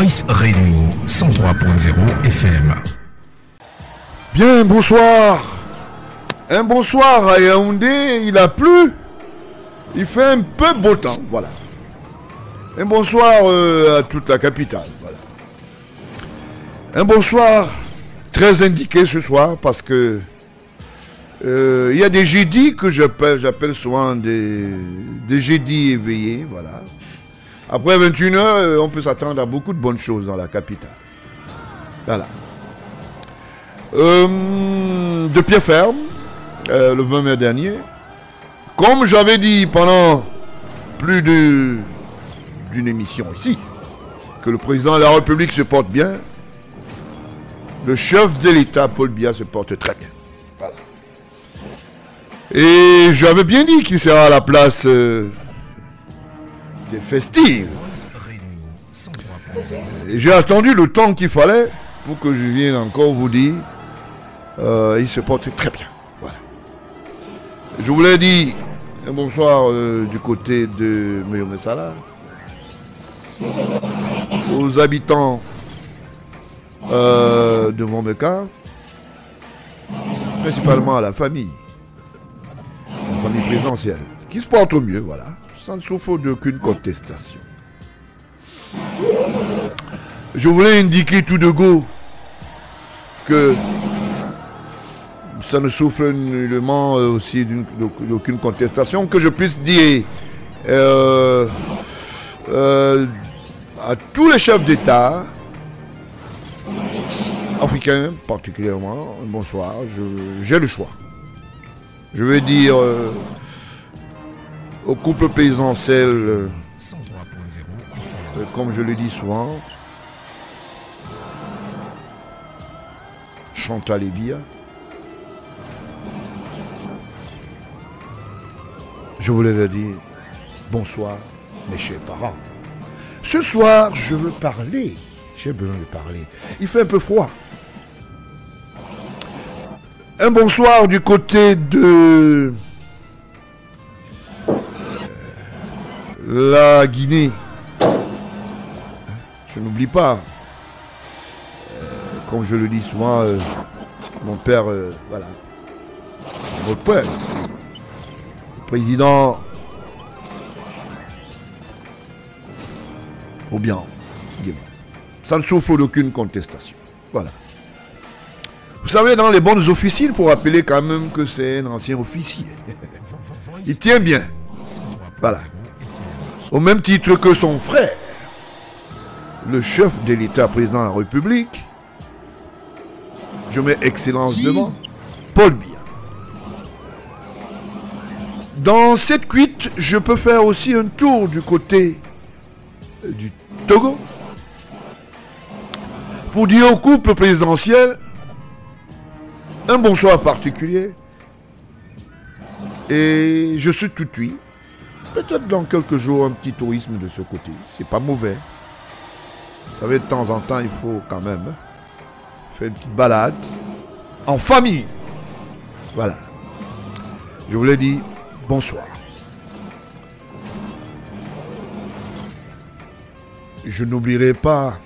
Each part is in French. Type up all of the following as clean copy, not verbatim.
Voice Radio 103.0 FM. Bien, bonsoir. Un bonsoir à Yaoundé, il a plu. Il fait un peu beau temps, voilà. Un bonsoir à toute la capitale, voilà. Un bonsoir très indiqué ce soir parce que il y a des jeudis que j'appelle souvent des jeudis éveillés, voilà. Après 21h, on peut s'attendre à beaucoup de bonnes choses dans la capitale. Voilà. De pied ferme, le 20 mai dernier, comme j'avais dit pendant plus d'une émission ici, que le président de la République se porte bien, le chef de l'État, Paul Biya, se porte très bien. Voilà. Et j'avais bien dit qu'il sera à la place des festives. Et j'ai attendu le temps qu'il fallait pour que je vienne encore vous dire, il se porte très bien. Voilà. Je vous l'ai dit, un bonsoir du côté de Meyomessala, aux habitants de Montbeka, principalement à la famille présidentielle, qui se porte au mieux, voilà, sans souffrir d'aucune contestation. Je voulais indiquer tout de go que ça ne souffre nullement aussi d'aucune contestation, que je puisse dire à tous les chefs d'État, africains particulièrement, bonsoir, j'ai le choix. Je veux dire au couple présidentiel, comme je le dis souvent, Chantal et Biya, je voulais leur dire bonsoir mes chers parents. Ce soir, je veux parler. J'ai besoin de parler. Il fait un peu froid. Un bonsoir du côté de la Guinée. Je n'oublie pas, comme je le dis souvent, mon père, voilà, votre père, le président Obiang. Ça ne souffre d'aucune contestation. Voilà. Vous savez, dans les bonnes officines, il faut rappeler quand même que c'est un ancien officier. Il tient bien. Voilà. Au même titre que son frère, le chef de l'État, président de la République, je mets excellence devant, Paul Biya. Dans cette cuite, je peux faire aussi un tour du côté du Togo pour dire au couple présidentiel un bonsoir particulier. Et je suis tout oui. Peut-être dans quelques jours un petit tourisme de ce côté. C'est pas mauvais. Vous savez, de temps en temps, il faut quand même faire une petite balade en famille. Voilà. Je vous l'ai dit, bonsoir. Je n'oublierai pas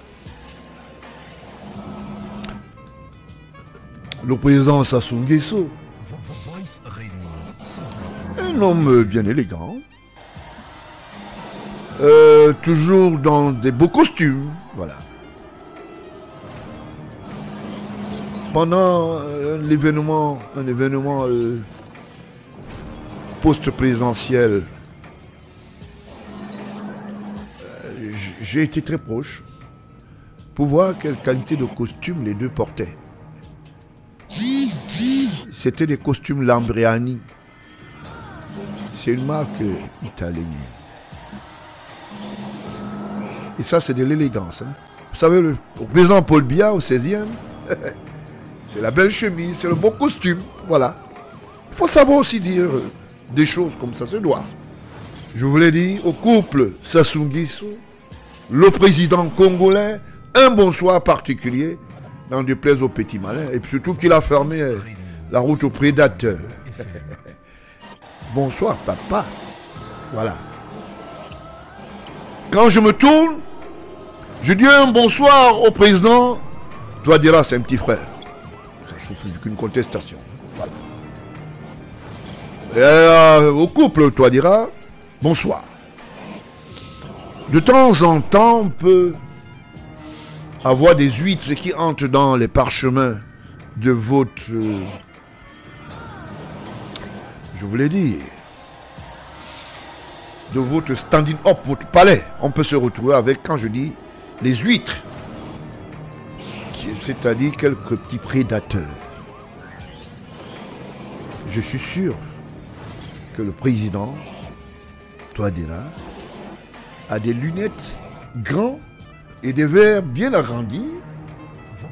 le président Sassou Nguesso, un homme bien élégant, toujours dans des beaux costumes, voilà. Pendant un événement post-présidentiel, j'ai été très proche pour voir quelle qualité de costume les deux portaient. C'était des costumes Lambriani. C'est une marque italienne. Et ça, c'est de l'élégance. Hein. Vous savez, le président Paul Biya au 16e, c'est la belle chemise, c'est le beau costume. Voilà. Il faut savoir aussi dire des choses comme ça se doit. Je vous l'ai dit, au couple Sassou Nguesso, le président congolais, un bonsoir particulier. N'en déplaise aux petits malins. Et surtout qu'il a fermé la route aux prédateurs. Bonsoir, papa. Voilà. Quand je me tourne, Je dis un bonsoir au président. Toi diras, c'est un petit frère. Ça souffre qu'une contestation. Voilà. Et au couple, toi diras, bonsoir. De temps en temps, on peut avoir des huîtres qui entrent dans les parchemins de votre... je vous l'ai dit, de votre standing up, votre palais. On peut se retrouver avec, quand je dis, les huîtres, c'est-à-dire quelques petits prédateurs. Je suis sûr que le président, Touadéra, a des lunettes grands et des verres bien agrandis.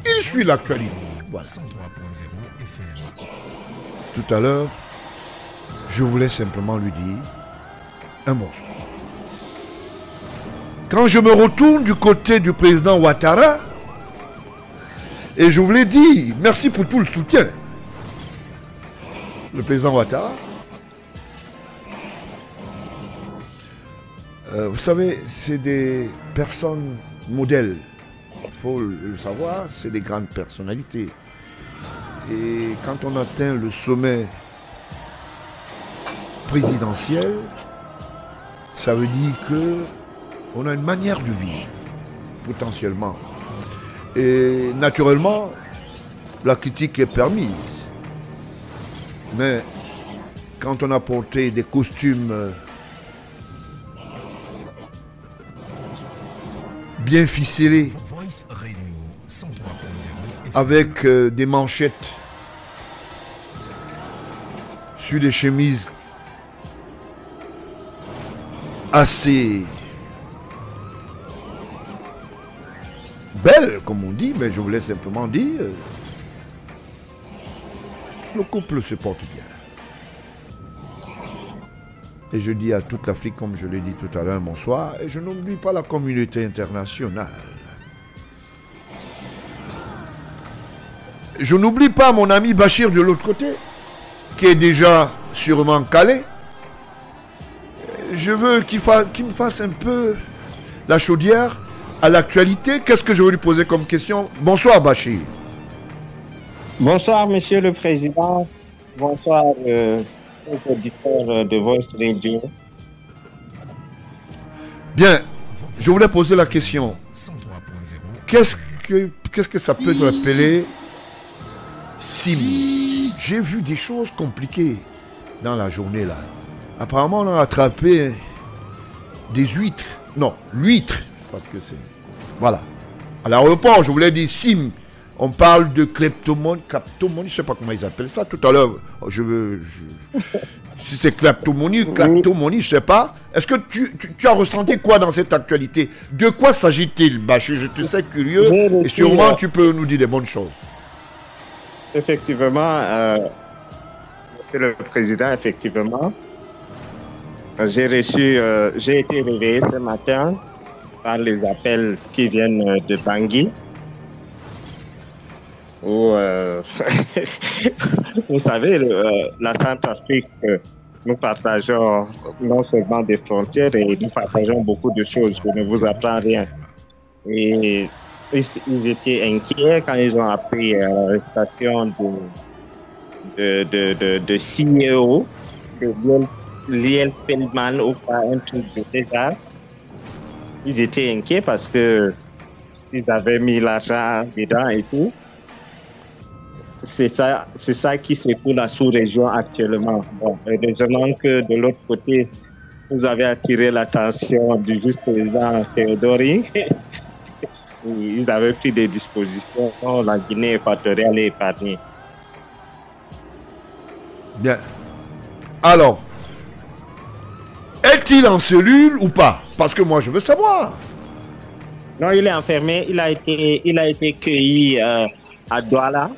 Il suit l'actualité. Voilà. Tout à l'heure, je voulais simplement lui dire un bonsoir. Quand je me retourne du côté du président Ouattara, et je vous l'ai dit, merci pour tout le soutien. Le président Ouattara, vous savez, c'est des personnes modèles. Il faut le savoir, c'est des grandes personnalités. Et quand on atteint le sommet présidentiel, ça veut dire qu'on a une manière de vivre, potentiellement. Et naturellement, la critique est permise. Mais quand on a porté des costumes bien ficelés, avec des manchettes sur des chemises assez belles, comme on dit, mais je voulais simplement dire, le couple se porte bien. Et je dis à toute l'Afrique, comme je l'ai dit tout à l'heure, bonsoir, et je n'oublie pas la communauté internationale. Je n'oublie pas mon ami Bachir de l'autre côté, qui est déjà sûrement calé. Je veux qu'il me fasse un peu la chaudière à l'actualité. Qu'est-ce que je veux lui poser comme question? Bonsoir Bachir. Bonsoir Monsieur le Président. Bonsoir aux auditeurs de Voice Radio. Bien, je voulais poser la question. Qu'est-ce que ça peut nous appeler SIM? J'ai vu des choses compliquées dans la journée là. Apparemment, on a attrapé des huîtres. Non, l'huître. Parce que c'est... Voilà. À l'aéroport, je voulais dire SIM. On parle de kleptomanie, je ne sais pas comment ils appellent ça. Tout à l'heure, si c'est kleptomanie, je ne sais pas. Est-ce que tu as ressenti quoi dans cette actualité? De quoi s'agit-il, Bachir? Je te sais curieux et sûrement tu peux nous dire des bonnes choses. Effectivement, Monsieur le Président, effectivement, j'ai été réveillé ce matin par les appels qui viennent de Bangui. Où, vous savez, la Centrafrique, nous partageons non seulement des frontières, et nous partageons beaucoup de choses. Je ne vous apprends rien. Et ils étaient inquiets quand ils ont appris l'arrestation de CEO, de Liel Feldman, ou pas un truc de César. Ils étaient inquiets parce que ils avaient mis l'argent dedans et tout. C'est ça qui secoue la sous-région actuellement. Bon, heureusement que de l'autre côté, vous avez attiré l'attention du vice-président Théodori. Ils avaient pris des dispositions. La Guinée équatoriale est épargnée. Bien. Alors, est-il en cellule ou pas? Parce que moi, je veux savoir. Non, il est enfermé. Il a été cueilli à Douala.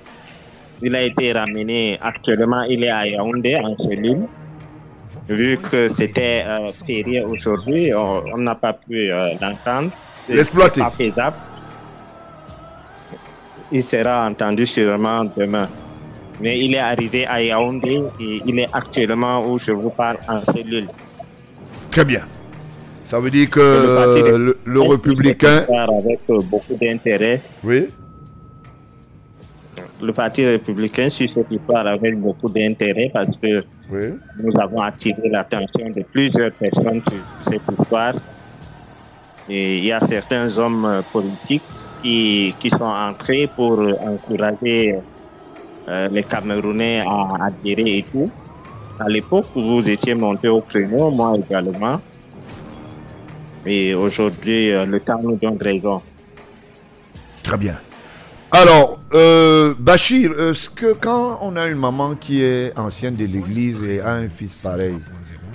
Il a été ramené. Actuellement, il est à Yaoundé en cellule. Vu que c'était férié aujourd'hui, on n'a pas pu l'entendre. L'exploiter. C'est pas faisable. Il sera entendu sûrement demain. Mais il est arrivé à Yaoundé et il est actuellement où je vous parle en cellule. Très bien. Ça veut dire que le républicain... Avec beaucoup d'intérêt. Oui. Le Parti républicain suit cette histoire avec beaucoup d'intérêt parce que nous avons attiré l'attention de plusieurs personnes sur cette histoire. Et il y a certains hommes politiques qui sont entrés pour encourager les Camerounais à adhérer et tout. À l'époque, vous étiez monté au créneau, moi également. Et aujourd'hui, le temps nous donne raison. Très bien. Alors, Bachir, est-ce que quand on a une maman qui est ancienne de l'église et a un fils pareil,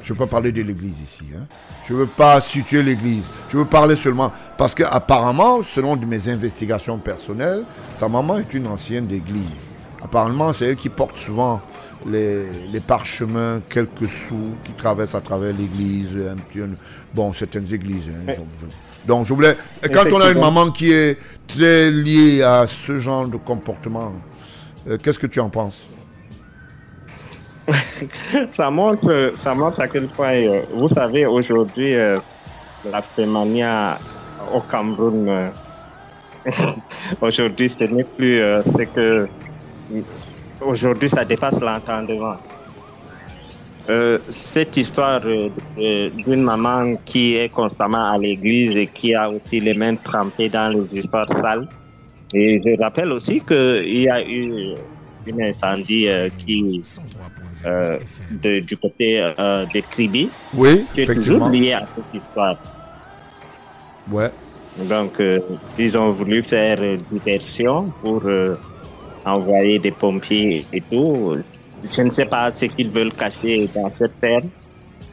je peux parler de l'église ici, hein? Je ne veux pas situer l'église, je veux parler seulement, parce qu'apparemment, selon mes investigations personnelles, sa maman est une ancienne d'église. Apparemment, c'est elle qui porte souvent les parchemins, quelques sous, qui traversent à travers l'église, bon, certaines églises. Hein, donc, je voulais, quand on a une maman qui est très liée à ce genre de comportement, qu'est-ce que tu en penses? Ça montre à quel point, vous savez, aujourd'hui, la fémania au Cameroun, aujourd'hui, ce n'est plus ce que... Aujourd'hui, ça dépasse l'entendement. Cette histoire d'une maman qui est constamment à l'église et qui a aussi les mains trempées dans les histoires sales. Et je rappelle aussi qu'il y a eu un incendie du côté de Kribi, oui, qui est toujours lié à cette histoire. Ouais. Donc, ils ont voulu faire diversion pour envoyer des pompiers et tout. Je ne sais pas ce qu'ils veulent cacher dans cette terre.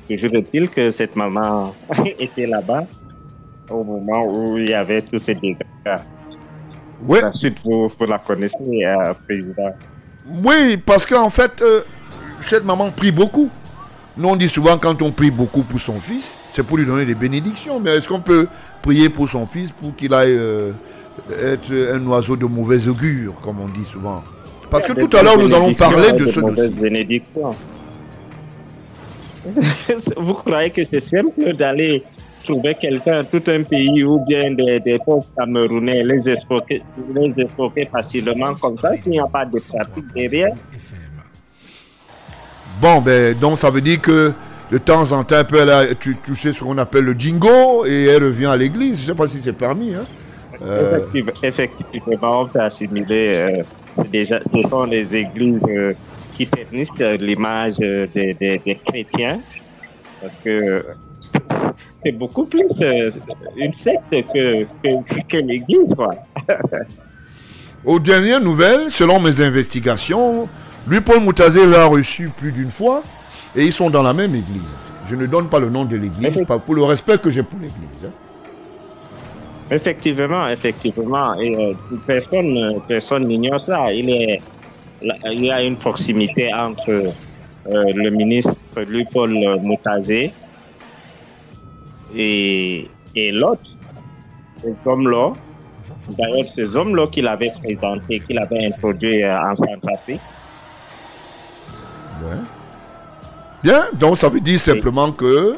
Toujours est-il que cette maman était là-bas au moment où il y avait tous ces dégâts. Oui. Ensuite, vous la connaissez, Président. Oui, parce qu'en fait, cette maman prie beaucoup. Nous, on dit souvent quand on prie beaucoup pour son fils, c'est pour lui donner des bénédictions. Mais est-ce qu'on peut prier pour son fils pour qu'il aille être un oiseau de mauvais augure, comme on dit souvent? Parce que tout à l'heure, nous allons parler de ce dossier. Vous croyez que c'est simple d'aller trouver quelqu'un, tout un pays ou bien des pauvres Camerounais, les escroquer facilement comme ça, s'il n'y a pas de pratique derrière? Bon, ben, donc ça veut dire que de temps en temps, elle peut aller toucher ce qu'on appelle le jingo et elle revient à l'église. Je ne sais pas si c'est permis. Hein. Effectivement, on peut assimiler... Déjà, ce sont les églises qui ternissent l'image des chrétiens, parce que c'est beaucoup plus une secte que l'église, quoi. Aux dernières nouvelles, selon mes investigations, lui, Paul Moutazé, l'a reçu plus d'une fois et ils sont dans la même église. Je ne donne pas le nom de l'église, pas pour le respect que j'ai pour l'église. Hein. Effectivement, et personne n'ignore ça. Il y a une proximité entre le ministre Louis-Paul Moutazé et l'autre, ces hommes-là. D'ailleurs, ces hommes-là qu'il avait présentés, qu'il avait introduits en Centrafrique. Ouais. Bien, donc ça veut dire simplement que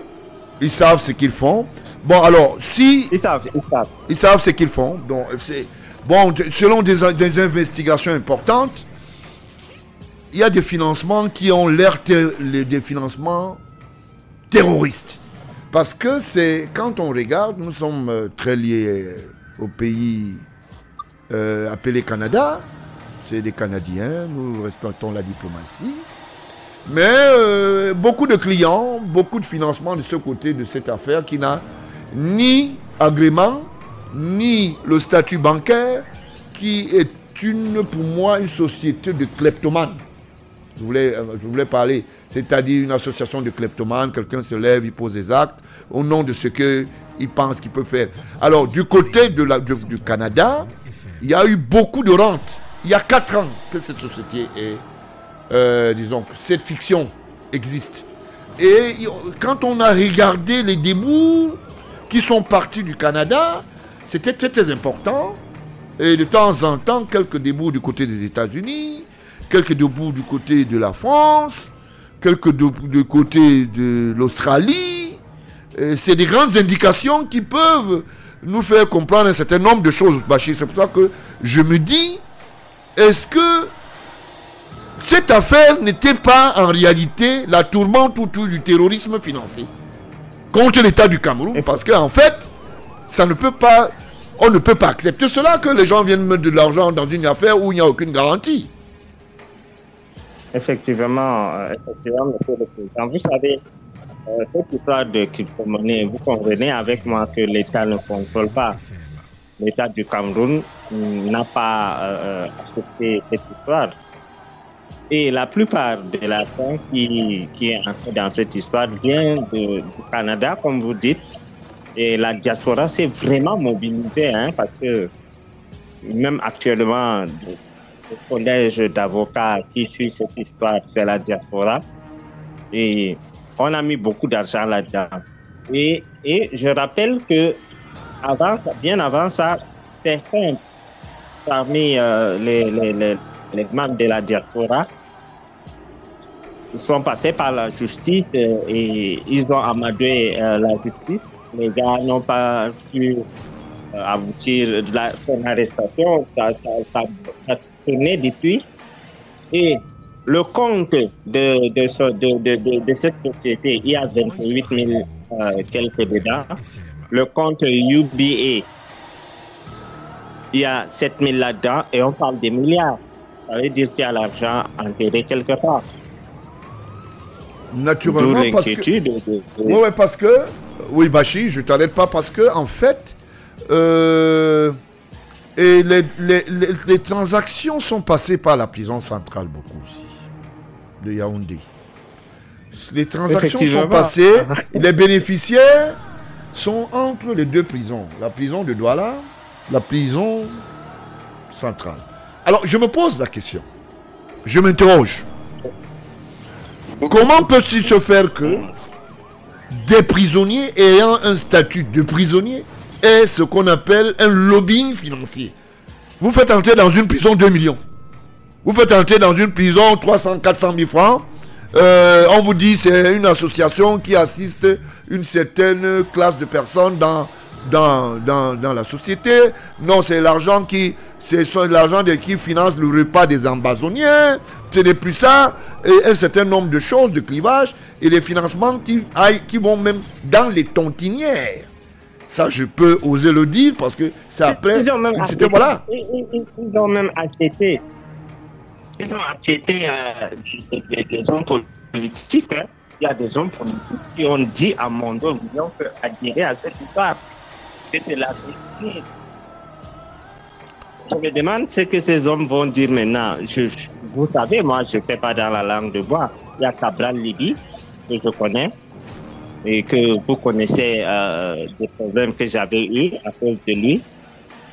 ils savent ce qu'ils font. Bon, alors, si... Ils savent ce qu'ils font. Donc, bon, selon des investigations importantes, il y a des financements qui ont l'air des financements terroristes. Parce que c'est... Quand on regarde, nous sommes très liés au pays appelé Canada. C'est des Canadiens, nous respectons la diplomatie. Mais beaucoup de clients, beaucoup de financement de ce côté de cette affaire qui n'a ni agrément, ni le statut bancaire, qui est pour moi une société de kleptomanes. Je voulais parler, c'est-à-dire une association de kleptomanes, quelqu'un se lève, il pose des actes au nom de ce qu'il pense qu'il peut faire. Alors, du côté du Canada, il y a eu beaucoup de rentes. Il y a 4 ans que cette société est... disons que cette fiction existe. Et quand on a regardé les débours qui sont partis du Canada, c'était très très important. Et de temps en temps, quelques débours du côté des États-Unis, quelques débours du côté de la France, quelques du côté de l'Australie, c'est des grandes indications qui peuvent nous faire comprendre un certain nombre de choses, Bachir. C'est pour ça que je me dis, est-ce que cette affaire n'était pas en réalité la tourmente autour du terrorisme financier contre l'État du Cameroun? Parce qu'en fait, ça ne peut pas, on ne peut pas accepter cela, que les gens viennent mettre de l'argent dans une affaire où il n'y a aucune garantie. Effectivement, monsieur le président. Vous savez, cette histoire de crypto-monnaie, vous comprenez avec moi que l'État ne contrôle pas. L'État du Cameroun n'a pas accepté cette histoire. Et la plupart de l'argent qui est entré dans cette histoire vient du Canada, comme vous dites. Et la diaspora s'est vraiment mobilisée, parce que même actuellement, le collège d'avocats qui suit cette histoire, c'est la diaspora. Et on a mis beaucoup d'argent là-dedans. Et je rappelle que bien avant ça, certains parmi les membres de la diaspora sont passés par la justice et ils ont amadoué la justice. Les gars n'ont pas pu aboutir de son arrestation. Ça tournait depuis. Et le compte de cette société, il y a 28 000 quelques dedans. Le compte UBA, il y a 7 000 là-dedans et on parle des milliards. Ça veut dire qu'il y a l'argent enterré quelque part. Naturellement, parce que... parce que... Oui, Bachir, je ne t'arrête pas parce que, en fait, et les transactions sont passées par la prison centrale beaucoup aussi, de Yaoundé. Les transactions sont passées, les bénéficiaires sont entre les deux prisons, la prison de Douala, la prison centrale. Alors, je me pose la question, je m'interroge. Comment peut-il se faire que des prisonniers ayant un statut de prisonnier aient ce qu'on appelle un lobbying financier? Vous faites entrer dans une prison 2 millions. Vous faites entrer dans une prison 300, 400 000 francs. On vous dit c'est une association qui assiste une certaine classe de personnes dans la société. Non, c'est l'argent qui finance le repas des ambazoniens. Ce n'est plus ça. Et un certain nombre de choses, de clivages, et les financements qui vont même dans les tontinières. Ça, je peux oser le dire parce que c'est après. Ils ont même acheté. Voilà. Ils ont même acheté. Ils ont acheté des hommes politiques. Il y a des hommes politiques qui ont dit à Mondo Million adhérer à cette histoire. C'était la vérité. Je me demande ce que ces hommes vont dire maintenant. Vous savez, moi, je ne fais pas dans la langue de bois. Il y a Cabral Libye, que je connais, et que vous connaissez des problèmes que j'avais eus à cause de lui.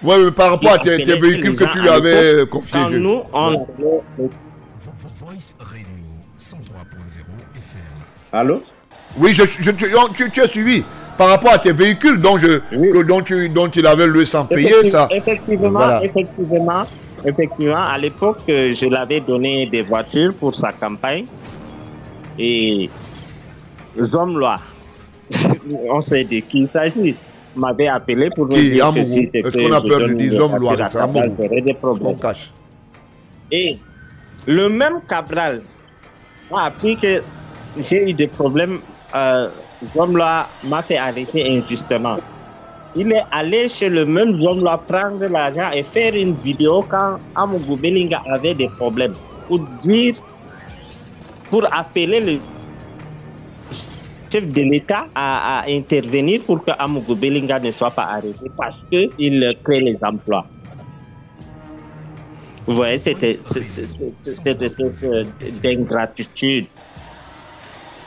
Oui, mais par rapport à tes véhicules que tu lui avais confiés. Nous, on Voice Radio 103.0 FM. Allô? Oui, tu as suivi. Par rapport à tes véhicules dont il avait loué sans payer, ça. Effectivement, voilà. Effectivement, à l'époque, je l'avais donné des voitures pour sa campagne. Et Zomlois, on sait de qui il s'agit, m'avait appelé pour me dire que c'était est-ce qu'on a peur de dire Zomlois? C'est un des problèmes. Et le même Cabral a appris que j'ai eu des problèmes. Zomlois m'a fait arrêter injustement. Il est allé chez le même Zomlois prendre l'argent et faire une vidéo quand Amougou Belinga avait des problèmes pour appeler le chef de l'État à intervenir pour que Amougou Belinga ne soit pas arrêté parce qu'il crée les emplois. Vous voyez, c'était d'ingratitude.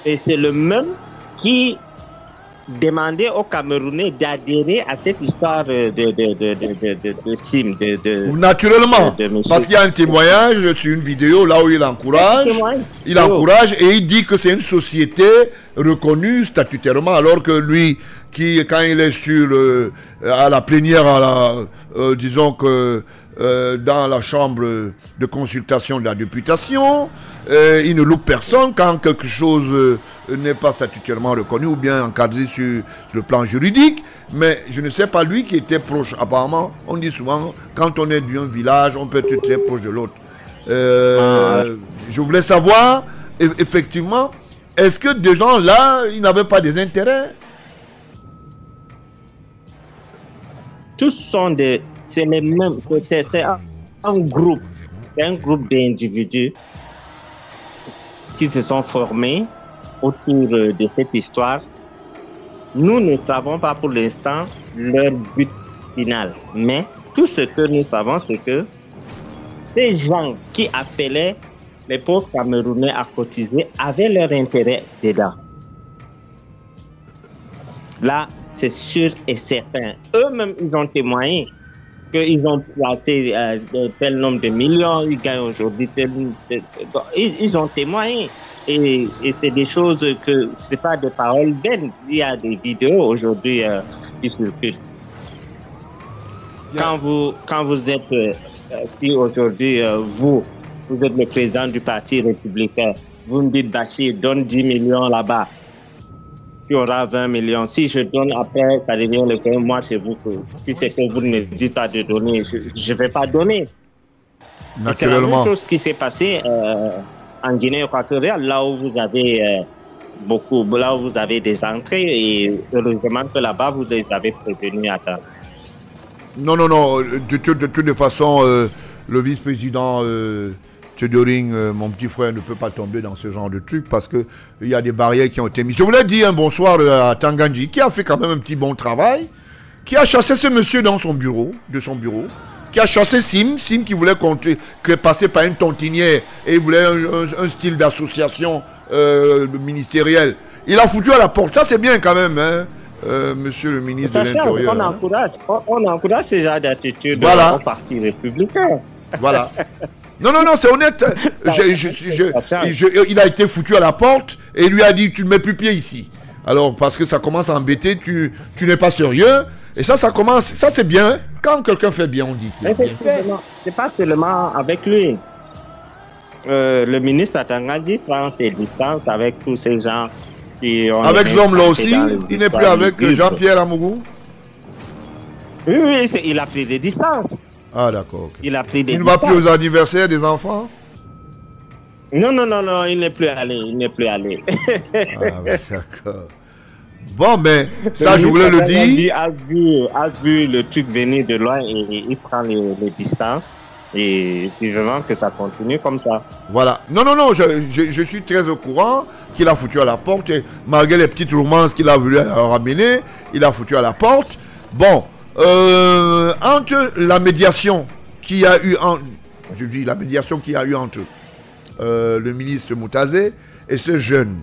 Et c'est le même qui demandait aux Camerounais d'adhérer à cette histoire de SIM. Naturellement, parce qu'il y a un témoignage sur une vidéo là où il encourage et il dit que c'est une société reconnue statutairement, alors que lui, quand il est sur à la plénière, disons que dans la chambre de consultation de la députation. Il ne loupe personne quand quelque chose n'est pas statutairement reconnu ou bien encadré sur le plan juridique. Mais je ne sais pas lui qui était proche. Apparemment, on dit souvent, quand on est d'un village, on peut être très proche de l'autre. Je voulais savoir, effectivement, est-ce que des gens là, ils n'avaient pas des intérêts? Tous sont des... C'est les mêmes... C'est un groupe. C'est un groupe d'individus qui se sont formés autour de cette histoire. Nous ne savons pas pour l'instant leur but final. Mais tout ce que nous savons, c'est que ces gens qui appelaient les pauvres Camerounais à cotiser avaient leur intérêt dedans. Là, c'est sûr et certain. Eux-mêmes, ils ont témoigné qu'ils ont placé tel nombre de millions, ils gagnent aujourd'hui ils ont témoigné. Et c'est des choses que ce n'est pas des paroles vaines. Il y a des vidéos aujourd'hui qui circulent. Quand vous êtes, si aujourd'hui vous êtes le président du parti républicain, vous me dites Bachir, donne 10 millions là-bas, tu auras 20 millions. Si je donne après, ça devient le cas. Moi, c'est vous. Si c'est que vous ne dites pas de donner, je ne vais pas donner. Naturellement. C'est la même chose qui s'est passée en Guinée équatoriale, là où vous avez là où vous avez des entrées, et heureusement que là-bas, vous les avez prévenus à temps. Non. De toute façon, le vice-président Tchedoring, mon petit frère, ne peut pas tomber dans ce genre de truc parce qu'il y a des barrières qui ont été mises. Je voulais dire un bonsoir à Tanganji, qui a fait quand même un petit bon travail, qui a chassé ce monsieur de son bureau, qui a chassé Sim qui voulait passer par une tontinière et il voulait un style d'association ministérielle. Il a foutu à la porte. Ça, c'est bien quand même, hein, monsieur le ministre de l'Intérieur. On encourage ces genres d'attitude au Parti républicain. Voilà. Non, c'est honnête. Il a été foutu à la porte et il lui a dit, tu ne mets plus pied ici. Alors, parce que ça commence à embêter, tu n'es pas sérieux. Et ça commence, ça c'est bien. Quand quelqu'un fait bien, on dit qu'il a bien fait. C'est pas seulement avec lui. Le ministre Atangadi prend ses distances avec tous ces gens qui ont... Avec Zom là aussi, il n'est plus avec Jean-Pierre Amougou. Oui, il a pris des distances. Ah d'accord. Il a pris des Il ne va plus aux anniversaires des enfants? Non, il n'est plus allé. Ah ouais, d'accord. Bon, mais ça, je voulais le dire. A vu le truc venir de loin et il prend les distances. Et vivement que ça continue comme ça. Voilà. Non, je suis très au courant qu'il a foutu à la porte. Et malgré les petites romances qu'il a voulu ramener, il a foutu à la porte. Bon, entre la médiation qu'il y a eu entre le ministre Moutazé et ce jeune,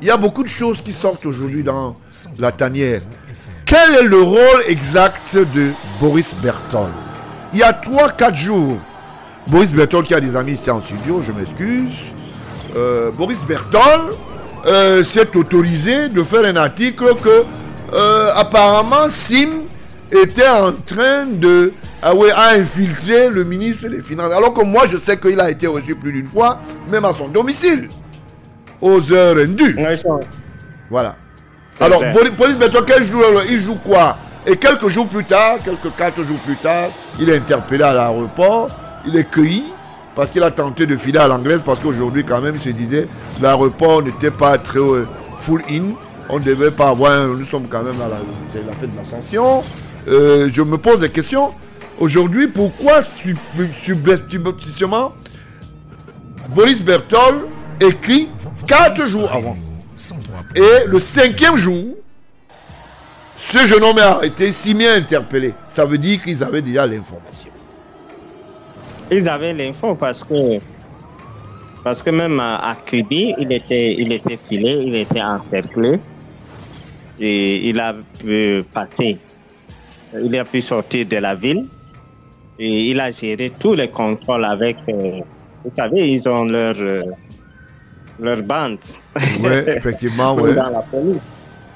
il y a beaucoup de choses qui sortent aujourd'hui dans la tanière. Quel est le rôle exact de Boris Bertol? Il y a 3-4 jours, Boris Bertol, qui a des amis ici en studio, je m'excuse, Boris Bertol s'est autorisé de faire un article que apparemment Sim était en train de infiltrer le ministre des Finances. Alors que moi, je sais qu'il a été reçu plus d'une fois, même à son domicile, aux heures indues. Voilà. Alors, Boris Bertol, quel jour il joue quoi? Et quelques 4 jours plus tard, il est interpellé à l'aéroport, il est cueilli parce qu'il a tenté de filer à l'anglaise, parce qu'aujourd'hui quand même il se disait l'aéroport n'était pas très full in, on ne devait pas avoir, nous sommes quand même c'est la fête de l'Ascension. Je me pose des questions aujourd'hui, pourquoi subrepticement Boris Bertol écrit 4 jours avant et le 5e jour ce jeune homme est arrêté, Simi est interpellé. Ça veut dire qu'ils avaient déjà l'information. Ils avaient l'info parce que même à Kribi, il était filé, il était encerclé. Et il a pu passer. Il a pu sortir de la ville. Et il a géré tous les contrôles avec... vous savez, ils ont leur bande. Oui, effectivement, oui. Dans la police.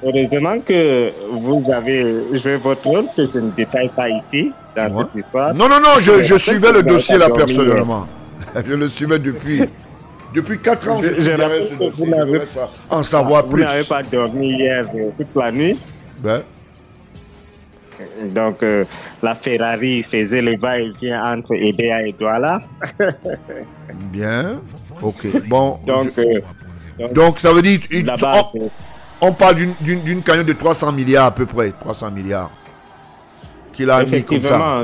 heureusement que vous avez joué votre rôle, que je ne détaille pas ici, dans Ouais. cette histoire. Non, je suivais le dossier là dormi, personnellement. Je le suivais depuis 4 ans. Je Je suivais rappelle ce que vous dossier. n'avez- Je voulais ça, en savoir Vous plus. n'avez pas dormi hier toute la nuit. Ben, Donc, la Ferrari faisait le va-et-vient entre Edea et Douala. bien. Ok. Bon. Donc, Donc ça veut dire là-bas, on parle d'une cagnotte de 300 milliards à peu près. 300 milliards. Qu'il a mis comme ça. effectivement,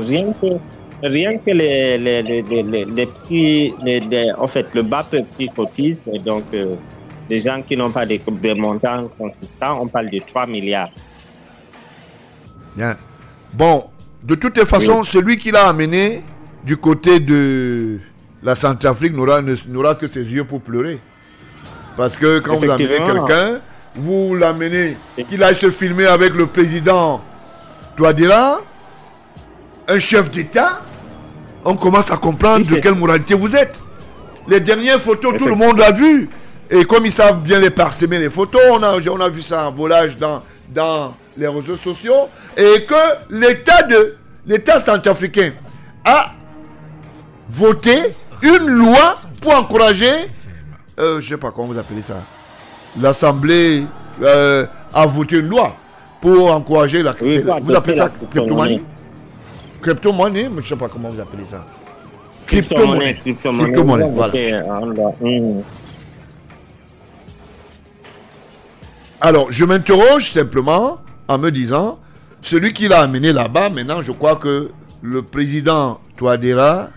rien que les petits, en fait, le bas petit cotise, donc les gens qui n'ont pas des montants consistants, on parle de 3 milliards. Bien. Bon, de toutes les façons, celui qui l'a amené du côté de la Centrafrique n'aura que ses yeux pour pleurer. Parce que quand vous amenez Effectivement. quelqu'un, vous l'amenez, qu'il aille se filmer avec le président Touadéra, un chef d'État, on commence à comprendre de quelle moralité vous êtes. Les dernières photos, tout le monde l'a vu. Et comme ils savent bien les parsemer, les photos, on a vu ça en volage dans les réseaux sociaux. Et que l'État centrafricain a voté une loi pour encourager, je ne sais pas comment vous appelez ça, l'Assemblée a voté une loi pour encourager la crypto-monnaie. Vous appelez ça crypto-monnaie? Crypto-monnaie, mais je ne sais pas comment vous appelez ça. Crypto-monnaie. Crypto-monnaie, voilà. Alors, je m'interroge simplement en me disant, celui qui l'a amené là-bas, maintenant, je crois que le président Touadéra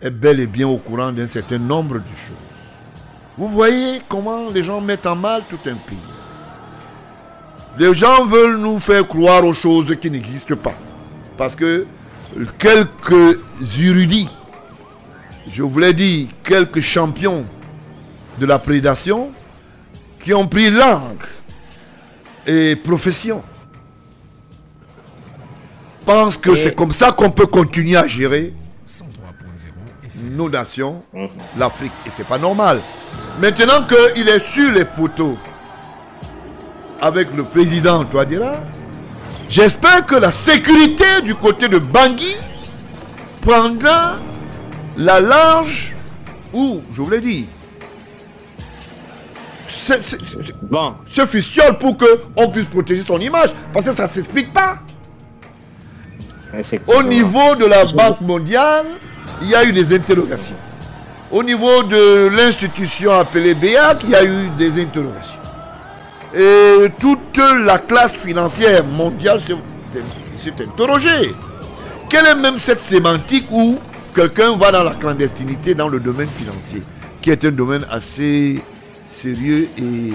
est bel et bien au courant d'un certain nombre de choses. Vous voyez comment les gens mettent en mal tout un pays. Les gens veulent nous faire croire aux choses qui n'existent pas. Parce que quelques érudits, je voulais dire quelques champions de la prédation, qui ont pris langue et profession, pensent que c'est comme ça qu'on peut continuer à gérer nos nations, l'Afrique. Et c'est pas normal. Maintenant qu'il est sur les poteaux avec le président Touadéra, j'espère que la sécurité du côté de Bangui prendra la large, ou, je vous l'ai dit, se fistiole pour qu'on puisse protéger son image. Parce que ça ne s'explique pas. Au niveau de la Banque mondiale, il y a eu des interrogations. Au niveau de l'institution appelée BEAC, il y a eu des interrogations. Et toute la classe financière mondiale s'est interrogée. Quelle est même cette sémantique où quelqu'un va dans la clandestinité dans le domaine financier, qui est un domaine assez sérieux et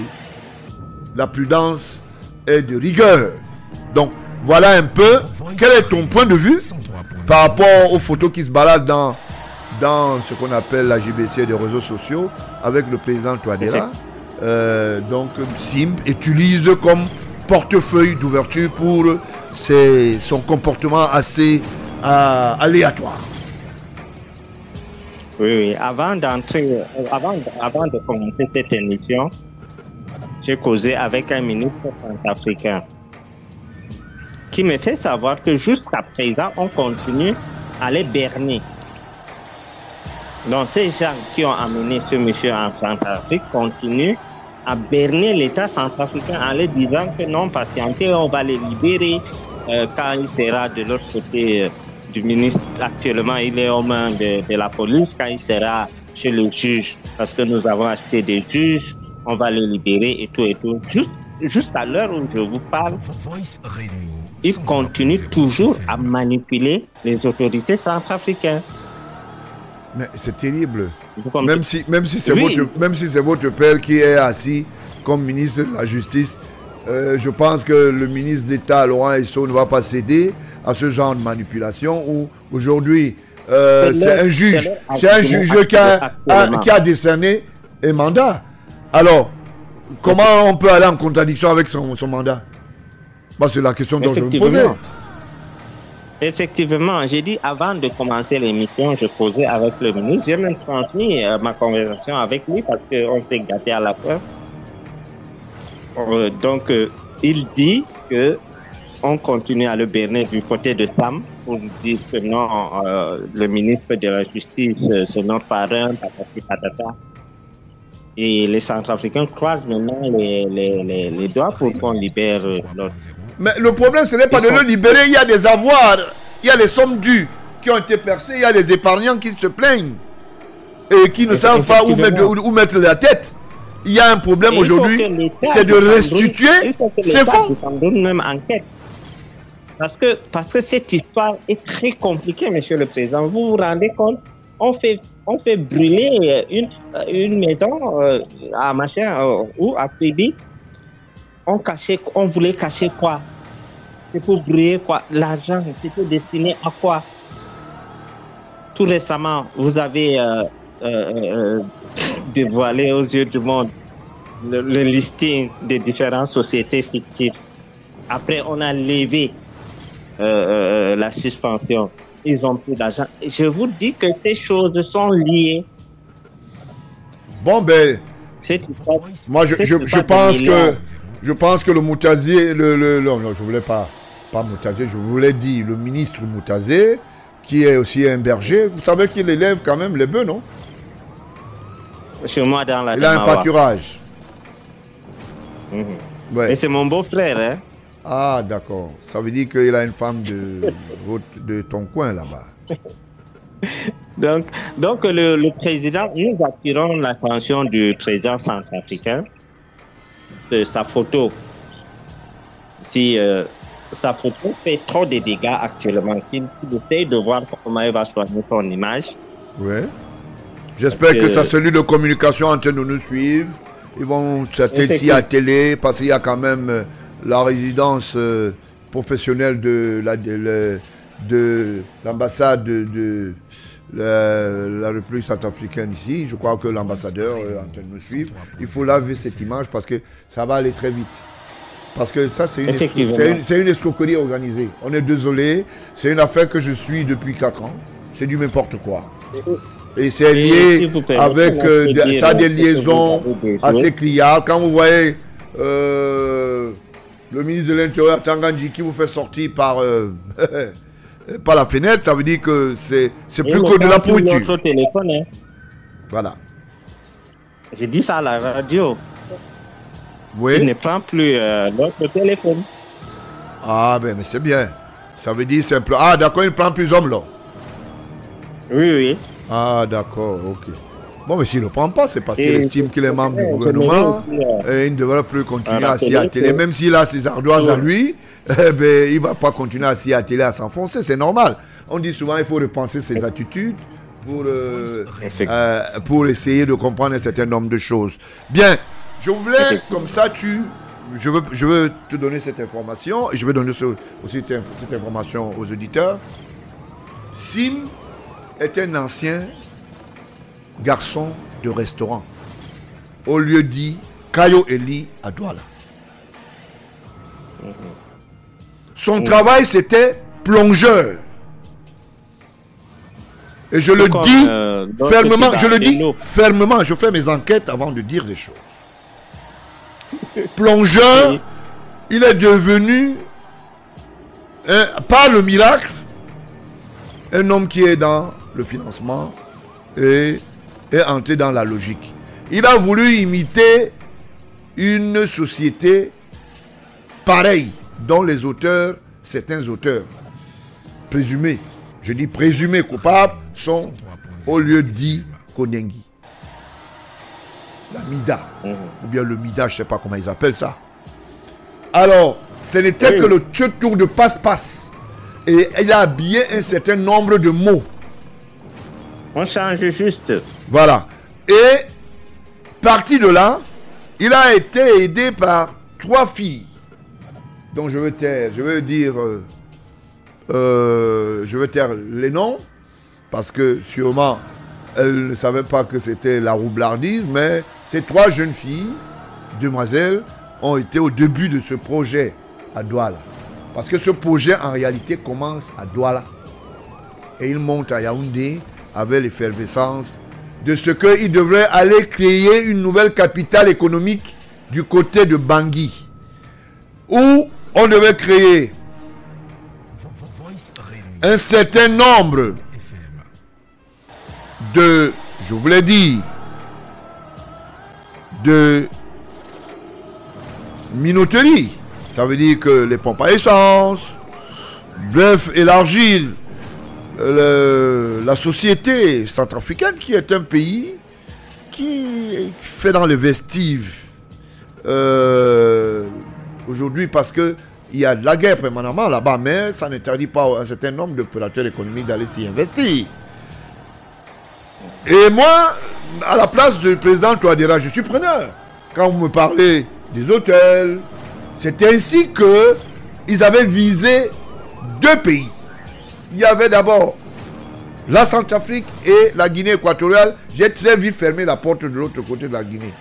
la prudence est de rigueur. Donc voilà un peu quel est ton point de vue par rapport aux photos qui se baladent dans ce qu'on appelle la GBC des réseaux sociaux avec le président Touadéra. Donc Simb utilise comme portefeuille d'ouverture pour son comportement assez aléatoire. Oui. Avant de commencer cette émission, j'ai causé avec un ministre centrafricain qui me fait savoir que jusqu'à présent, on continue à les berner. Donc, ces gens qui ont amené ce monsieur en Centrafrique continuent à berner l'État centrafricain en leur disant que non, patientez, on va les libérer quand il sera de l'autre côté du ministre. Actuellement, il est aux mains de la police. Quand il sera chez le juge, parce que nous avons acheté des juges, on va les libérer et tout et tout. Juste à l'heure où je vous parle, il continue toujours à manipuler les autorités centrafricaines. Mais c'est terrible. Même si c'est votre père qui est assis comme ministre de la Justice, je pense que le ministre d'État, Laurent Esso, ne va pas céder à ce genre de manipulation où aujourd'hui, c'est un juge qui a décerné un mandat. Alors, comment on peut aller en contradiction avec son mandat? C'est la question dont je me posais. Effectivement, j'ai dit avant de commencer l'émission, je causais avec le ministre. J'ai même transmis ma conversation avec lui parce qu'on s'est gâté à la fin. Donc, il dit que on continue à le berner du côté de Sam pour dire que non, le ministre de la Justice, c'est notre parrain, patati patata. Et les Centrafricains croisent maintenant les doigts pour qu'on libère l'autre. Mais le problème, ce n'est pas de le libérer. Il y a des avoirs, il y a les sommes dues qui ont été percées, il y a les épargnants qui se plaignent et qui ne savent pas où mettre la tête. Il y a un problème aujourd'hui, c'est de restituer ces fonds. Même enquête. Parce que cette histoire est très compliquée, Monsieur le Président. Vous vous rendez compte? On fait brûler une maison à machin ou à Kribi. On voulait cacher quoi? C'est pour brûler quoi? L'argent, c'était destiné à quoi? Tout récemment, vous avez dévoilé aux yeux du monde le listing des différentes sociétés fictives. Après, on a levé la suspension. Ils ont plus d'argent. Je vous dis que ces choses sont liées. Bon, ben, moi, je pense que le Moutazé, non, je voulais pas Moutazé, je voulais dire le ministre Moutazé, qui est aussi un berger. Vous savez qu'il élève quand même les bœufs, non? Chez moi, dans la Il a un pâturage. Ouais. Et c'est mon beau-frère, hein? Ah, d'accord. Ça veut dire qu'il a une femme de ton coin là-bas. Donc le président, nous attirons l'attention du président centrafricain de sa photo. Si sa photo fait trop de dégâts actuellement, qu'il essaye de voir comment il va soigner son image. Oui. J'espère que sa cellule de communication est en train de nous suivre. Ils vont s'atteler à télé parce qu'il y a quand même la résidence professionnelle de l'ambassade de la République centrafricaine ici. Je crois que l'ambassadeur est en train de nous suivre. Il faut laver cette image parce que ça va aller très vite. Parce que ça, c'est une escroquerie organisée. On est désolé. C'est une affaire que je suis depuis 4 ans. C'est du n'importe quoi. Et c'est lié avec ça, des liaisons assez criardes. Quand vous voyez le ministre de l'Intérieur, Tangandji, qui vous fait sortir par la fenêtre, ça veut dire que c'est plus que de la pourriture. Téléphone, hein. Voilà. J'ai dit ça à la radio. Oui. Il ne prend plus notre téléphone. Ah, ben, mais c'est bien. Ça veut dire simplement. Ah, d'accord, il ne prend plus homme là. Oui, oui. Ah, d'accord, ok. Bon, mais s'il ne le prend pas, c'est parce qu'il estime qu'il est membre du gouvernement et il ne devrait plus continuer à s'y atteler. Même s'il a ses ardoises à lui, ben, il ne va pas continuer à s'y atteler, à s'enfoncer, c'est normal. On dit souvent qu'il faut repenser ses attitudes pour essayer de comprendre un certain nombre de choses. Bien, je voulais, comme ça, je veux te donner cette information et je vais donner aussi cette information aux auditeurs. Sim est un ancien garçon de restaurant au lieu dit Kayo Eli à Douala. Son travail, c'était plongeur. Et je le dis fermement, fermement, je fais mes enquêtes avant de dire des choses. Plongeur, il est devenu, par le miracle, un homme qui est dans le financement et est entré dans la logique. Il a voulu imiter une société pareille dont les auteurs, certains auteurs présumés, je dis présumés coupables, sont au lieu dit Konengi. La Mida, ou bien le Mida, je ne sais pas comment ils appellent ça. Alors, ce n'était que le tour de passe-passe. Et il a habillé un certain nombre de mots. On change juste. Voilà. Et, parti de là, il a été aidé par 3 filles. Donc, je veux taire les noms, parce que sûrement, elles ne savaient pas que c'était la roublardise, mais ces 3 jeunes filles, demoiselles, ont été au début de ce projet à Douala. Parce que ce projet, en réalité, commence à Douala. Et il monte à Yaoundé avec l'effervescence de ce qu'il devrait aller créer une nouvelle capitale économique du côté de Bangui, où on devait créer un certain nombre de, je vous l'ai dit, de minoteries. Ça veut dire que les pompes à essence, bref, élargir la société centrafricaine, qui est un pays qui fait dans le vestige aujourd'hui, parce que il y a de la guerre permanemment là-bas, mais ça n'interdit pas à un certain nombre d'opérateurs économiques d'aller s'y investir. Et moi, à la place du président Touadéra, je suis preneur. Quand vous me parlez des hôtels, c'est ainsi qu'ils avaient visé 2 pays. Il y avait d'abord la Centrafrique et la Guinée équatoriale. J'ai très vite fermé la porte de l'autre côté de la Guinée.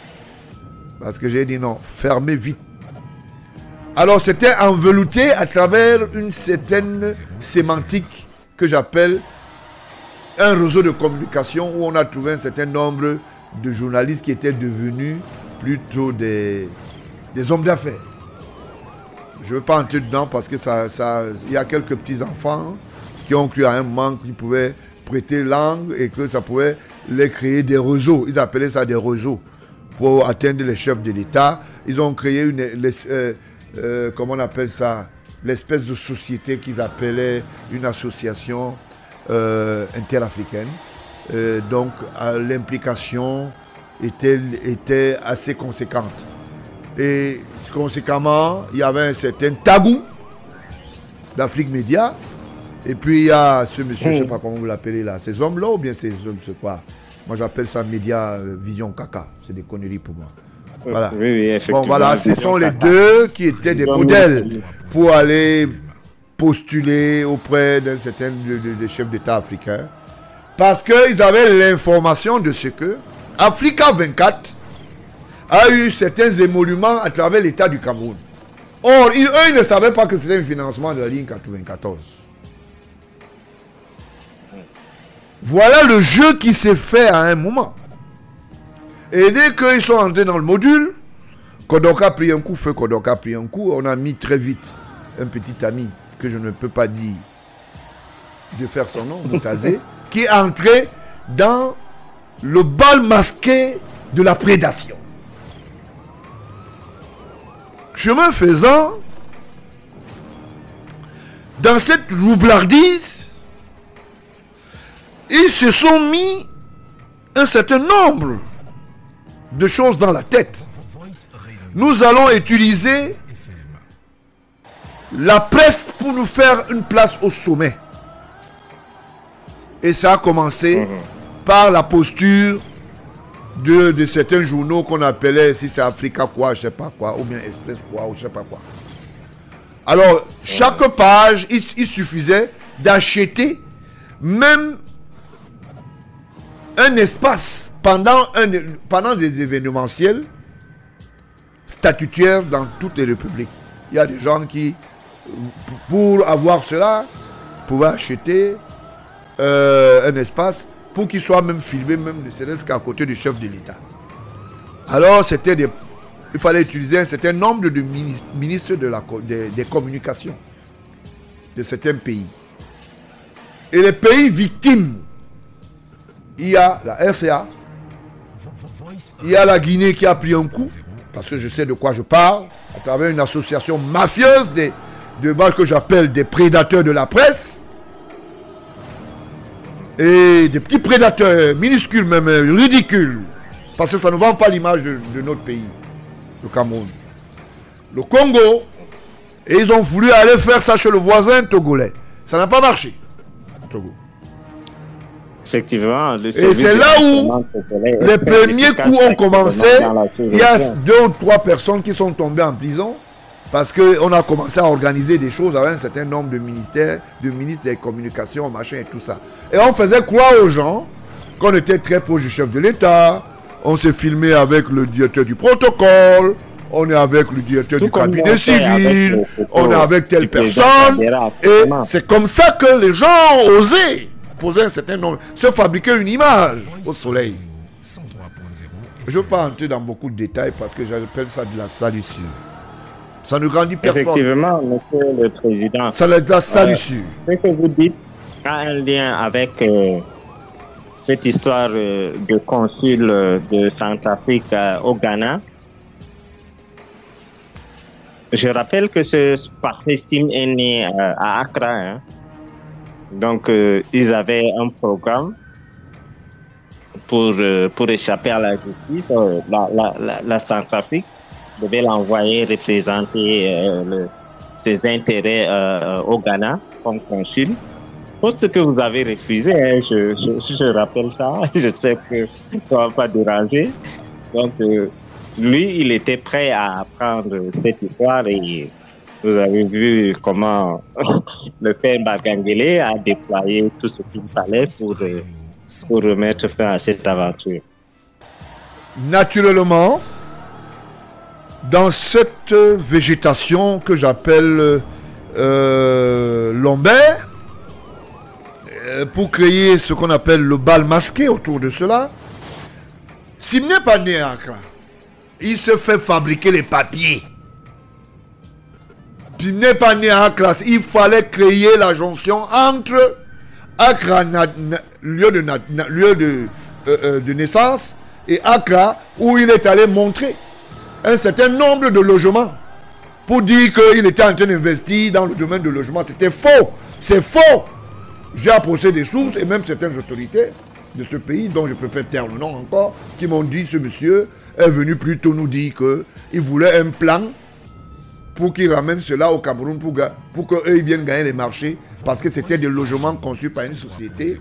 Parce que j'ai dit non, fermez vite. Alors c'était enveloppé à travers une certaine sémantique que j'appelle un réseau de communication, où on a trouvé un certain nombre de journalistes qui étaient devenus plutôt des hommes d'affaires. Je ne veux pas entrer dedans parce que il y a quelques petits-enfants qui ont cru à un moment qu'ils pouvaient prêter langue et que ça pouvait les créer des réseaux. Ils appelaient ça des réseaux pour atteindre les chefs de l'État. Ils ont créé comment on appelle ça, l'espèce de société qu'ils appelaient une association interafricaine. Donc l'implication était assez conséquente. Et conséquemment, il y avait un certain Tagou d'Afrique Média. Et puis il y a ce monsieur, je ne sais pas comment vous l'appelez là, ces hommes-là ou bien ces hommes, c'est quoi? Moi j'appelle ça Média Vision Caca. C'est des conneries pour moi. Voilà. Oui, effectivement. Bon, voilà, ce sont les deux qui étaient des modèles pour aller postuler auprès d'un certain de chefs d'État africains. Parce qu'ils avaient l'information de ce que Africa 24 a eu certains émoluments à travers l'État du Cameroun. Or, ils ne savaient pas que c'était un financement de la ligne 94. Voilà le jeu qui s'est fait à un moment. Et dès qu'ils sont entrés dans le module, Kodoka a pris un coup, feu Kodoka a pris un coup, on a mis très vite un petit ami que je ne peux pas dire de faire son nom, Moutazé, qui est entré dans le bal masqué de la prédation. Chemin faisant, dans cette roublardise, ils se sont mis un certain nombre de choses dans la tête. Nous allons utiliser la presse pour nous faire une place au sommet. Et ça a commencé par la posture de certains journaux qu'on appelait, si c'est Africa quoi, je sais pas quoi, ou bien Express quoi, ou je sais pas quoi. Alors, chaque page, il suffisait d'acheter même un espace pendant des événementiels statutaires dans toutes les républiques. Il y a des gens qui, pour avoir cela, pouvaient acheter un espace pour qu'il soit même filmé, même de Céleste qu'à côté du chef de l'État. Alors, il fallait utiliser un certain nombre de ministres des communications de certains pays. Et les pays victimes, il y a la RCA, il y a la Guinée qui a pris un coup, parce que je sais de quoi je parle, à travers une association mafieuse que j'appelle des prédateurs de la presse, et des petits prédateurs minuscules, même ridicules, parce que ça ne vend pas l'image de notre pays, le Cameroun. Le Congo, et ils ont voulu aller faire ça chez le voisin togolais. Ça n'a pas marché, Togo. Effectivement. Et c'est là où les premiers coups ont commencé. Il y a 2 ou 3 personnes qui sont tombées en prison parce qu'on a commencé à organiser des choses avec un certain nombre de ministères, de ministres des communications, machin et tout ça. Et on faisait croire aux gens qu'on était très proche du chef de l'État. On s'est filmé avec le directeur du protocole. On est avec le directeur du cabinet civil. On est avec telle personne. Et c'est comme ça que les gens ont osé poser un certain nombre, se fabriquer une image au soleil. Je ne veux pas entrer dans beaucoup de détails parce que j'appelle ça de la salissure. Ça ne grandit personne. Effectivement, monsieur le président. Ça de la salissure. Ce que vous dites a un lien avec cette histoire de consul de Centrafrique au Ghana. Je rappelle que ce parti STEAM est né à Accra. Hein. Donc, ils avaient un programme pour échapper à la justice. La Centrafrique devait l'envoyer représenter ses intérêts au Ghana comme consul. Poste que vous avez refusé, hein, je rappelle ça. J'espère que ça ne va pas déranger. Donc, lui, il était prêt à apprendre cette histoire et vous avez vu comment le père Bagangele a déployé tout ce qu'il fallait pour remettre fin à cette aventure. Naturellement, dans cette végétation que j'appelle lombaire, pour créer ce qu'on appelle le bal masqué autour de cela, s'il n'est pas né à Accra, il se fait fabriquer les papiers. S'il n'est pas né à Accra, il fallait créer la jonction entre Accra, lieu de naissance, et Accra, où il est allé montrer un certain nombre de logements pour dire qu'il était en train d'investir dans le domaine du logement. C'était faux. C'est faux. J'ai approché des sources et même certaines autorités de ce pays, dont je préfère taire le nom encore, qui m'ont dit ce monsieur est venu plutôt nous dire qu'il voulait un plan pour qu'il ramène cela au Cameroun pour qu'eux viennent gagner les marchés parce que c'était des logements conçus par une société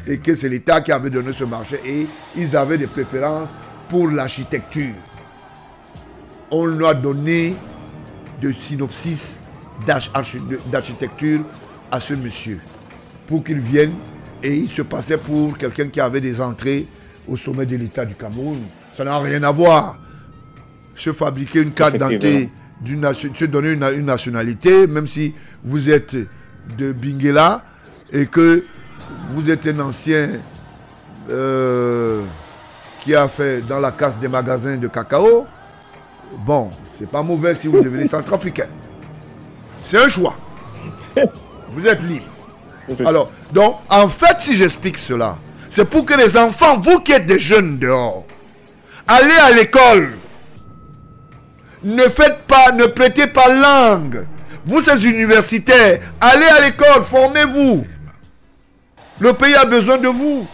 et que c'est l'État qui avait donné ce marché et ils avaient des préférences pour l'architecture. On lui a donné de synopsis d'architecture à ce monsieur pour qu'il vienne et il se passait pour quelqu'un qui avait des entrées au sommet de l'État du Cameroun. Ça n'a rien à voir. Se fabriquer une carte d'identité, se donner une nationalité, même si vous êtes de Benguela et que vous êtes un ancien qui a fait dans la casse des magasins de cacao, bon, c'est pas mauvais si vous devenez centrafricain. C'est un choix. Vous êtes libre. Alors, donc, en fait, si j'explique cela, c'est pour que les enfants, vous qui êtes des jeunes dehors, allez à l'école. Ne prêtez pas langue. Vous, ces universitaires, allez à l'école, formez-vous. Le pays a besoin de vous.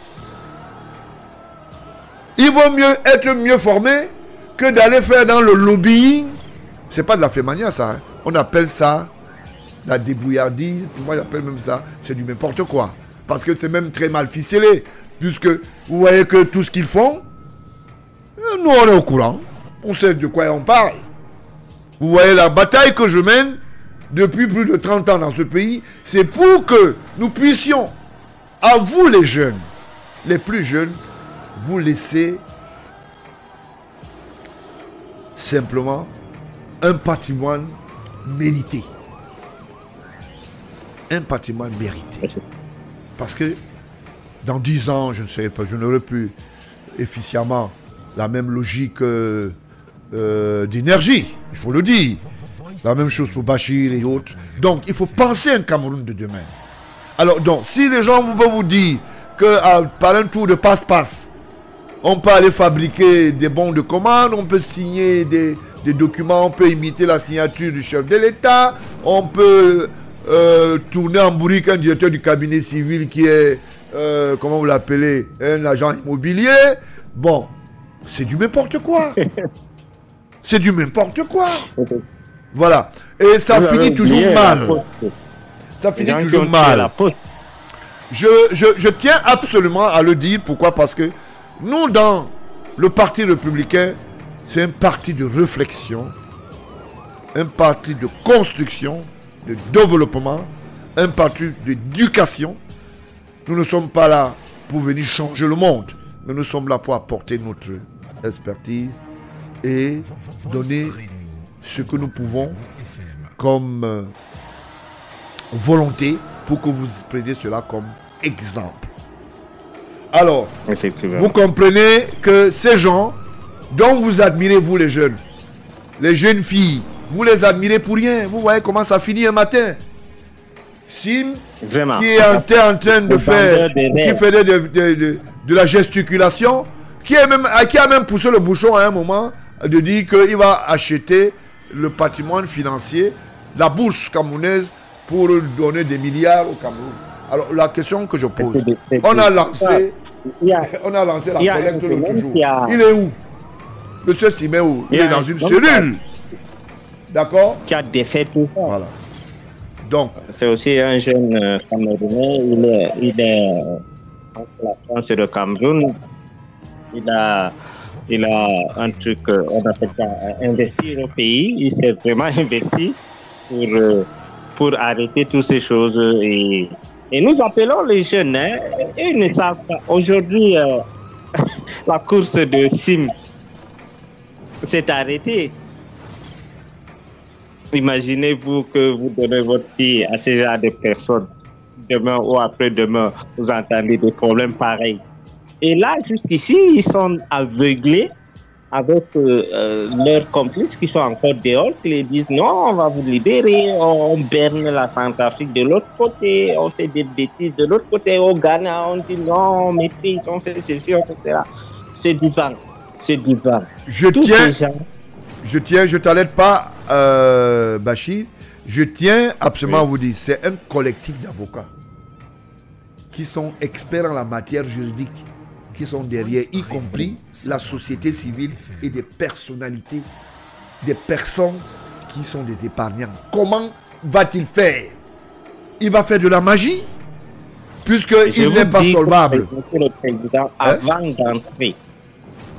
Il vaut mieux être mieux formé que d'aller faire dans le lobbying. C'est pas de la fémania, ça. Hein. On appelle ça la débrouillardise. Moi, j'appelle même ça, c'est du n'importe quoi. Parce que c'est même très mal ficelé. Puisque vous voyez que tout ce qu'ils font, nous, on est au courant. On sait de quoi on parle. Vous voyez la bataille que je mène depuis plus de 30 ans dans ce pays, c'est pour que nous puissions, à vous les jeunes, les plus jeunes, vous laisser simplement un patrimoine mérité. Un patrimoine mérité. Parce que dans 10 ans, je ne sais pas, je n'aurai plus efficacement la même logique d'énergie, il faut le dire. La même chose pour Bachir et autres. Donc, il faut penser un Cameroun de demain. Alors, donc, si les gens vont vous dire que par un tour de passe-passe, on peut aller fabriquer des bons de commande, on peut signer des documents, on peut imiter la signature du chef de l'État, on peut tourner en bourrique un directeur du cabinet civil qui est, comment vous l'appelez, un agent immobilier. Bon, c'est du n'importe quoi. C'est du n'importe quoi. Voilà. Et ça finit toujours mal. Ça finit toujours mal. Je tiens absolument à le dire. Pourquoi? Parce que nous, dans le Parti républicain, c'est un parti de réflexion, un parti de construction, de développement, un parti d'éducation. Nous ne sommes pas là pour venir changer le monde, mais nous sommes là pour apporter notre expertise et donner ce que nous pouvons comme volonté pour que vous preniez cela comme exemple. Alors, vous comprenez que ces gens dont vous admirez, vous les jeunes filles, vous les admirez pour rien. Vous voyez comment ça finit un matin. Sim, Vraiment. qui est en train de faire, qui faisait de la gesticulation, qui a même poussé le bouchon à un moment de dire qu'il va acheter le patrimoine financier, la bourse camerounaise, pour donner des milliards au Cameroun. Alors la question que je pose, on a lancé la collecte l'autre jour. Il est où? Monsieur Siméo, il est dans une cellule. D'accord? Qui a défait tout ça. Voilà. Donc, c'est aussi un jeune Camerounais. Il est entre la France et le Cameroun. Il a un truc, on appelle ça investir au pays. Il s'est vraiment investi pour arrêter toutes ces choses. Et nous appelons les jeunes. Ils ne savent pas. Aujourd'hui, la course de Sim s'est arrêtée. Imaginez-vous que vous donnez votre fille à ce genre de personnes. Demain ou après-demain, vous entendez des problèmes pareils. Et là, jusqu'ici, ils sont aveuglés avec leurs complices qui sont encore dehors, qui les disent non, on va vous libérer, on berne la Centrafrique de l'autre côté, on fait des bêtises de l'autre côté. Au Ghana, on dit non, on maîtrise, on fait ceci, on fait cela. C'est du vent. C'est du vent. Je t'allaite pas, Bachir. Je tiens absolument à vous dire, c'est un collectif d'avocats qui sont experts en la matière juridique, qui sont derrière, y compris la société civile et des personnalités, des personnes qui sont des épargnants. Comment va-t-il faire? Il va faire de la magie, puisqu'il n'est pas solvable. Monsieur le Président,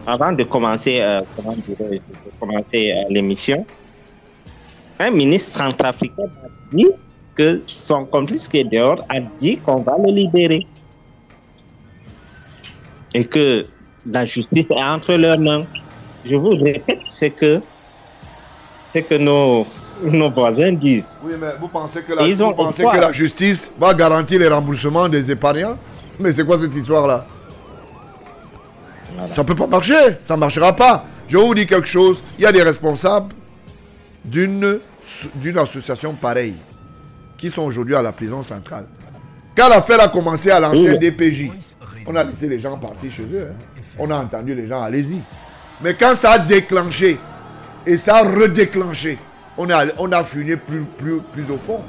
avant de commencer, l'émission, un ministre centrafricain a dit que son complice qui est dehors a dit qu'on va le libérer. Et que la justice est entre leurs mains. Je vous répète ce que nos voisins disent. Oui, mais vous pensez que la justice va garantir les remboursements des épargnants? Mais c'est quoi cette histoire-là? Voilà. Ça ne peut pas marcher, ça ne marchera pas. Je vais vous dire quelque chose, il y a des responsables d'une association pareille qui sont aujourd'hui à la prison centrale. Quand l'affaire a commencé à l'ancien DPJ, on a laissé les gens partir chez eux. On a entendu les gens, allez-y. Mais quand ça a déclenché et ça a redéclenché, on a fini plus au fond.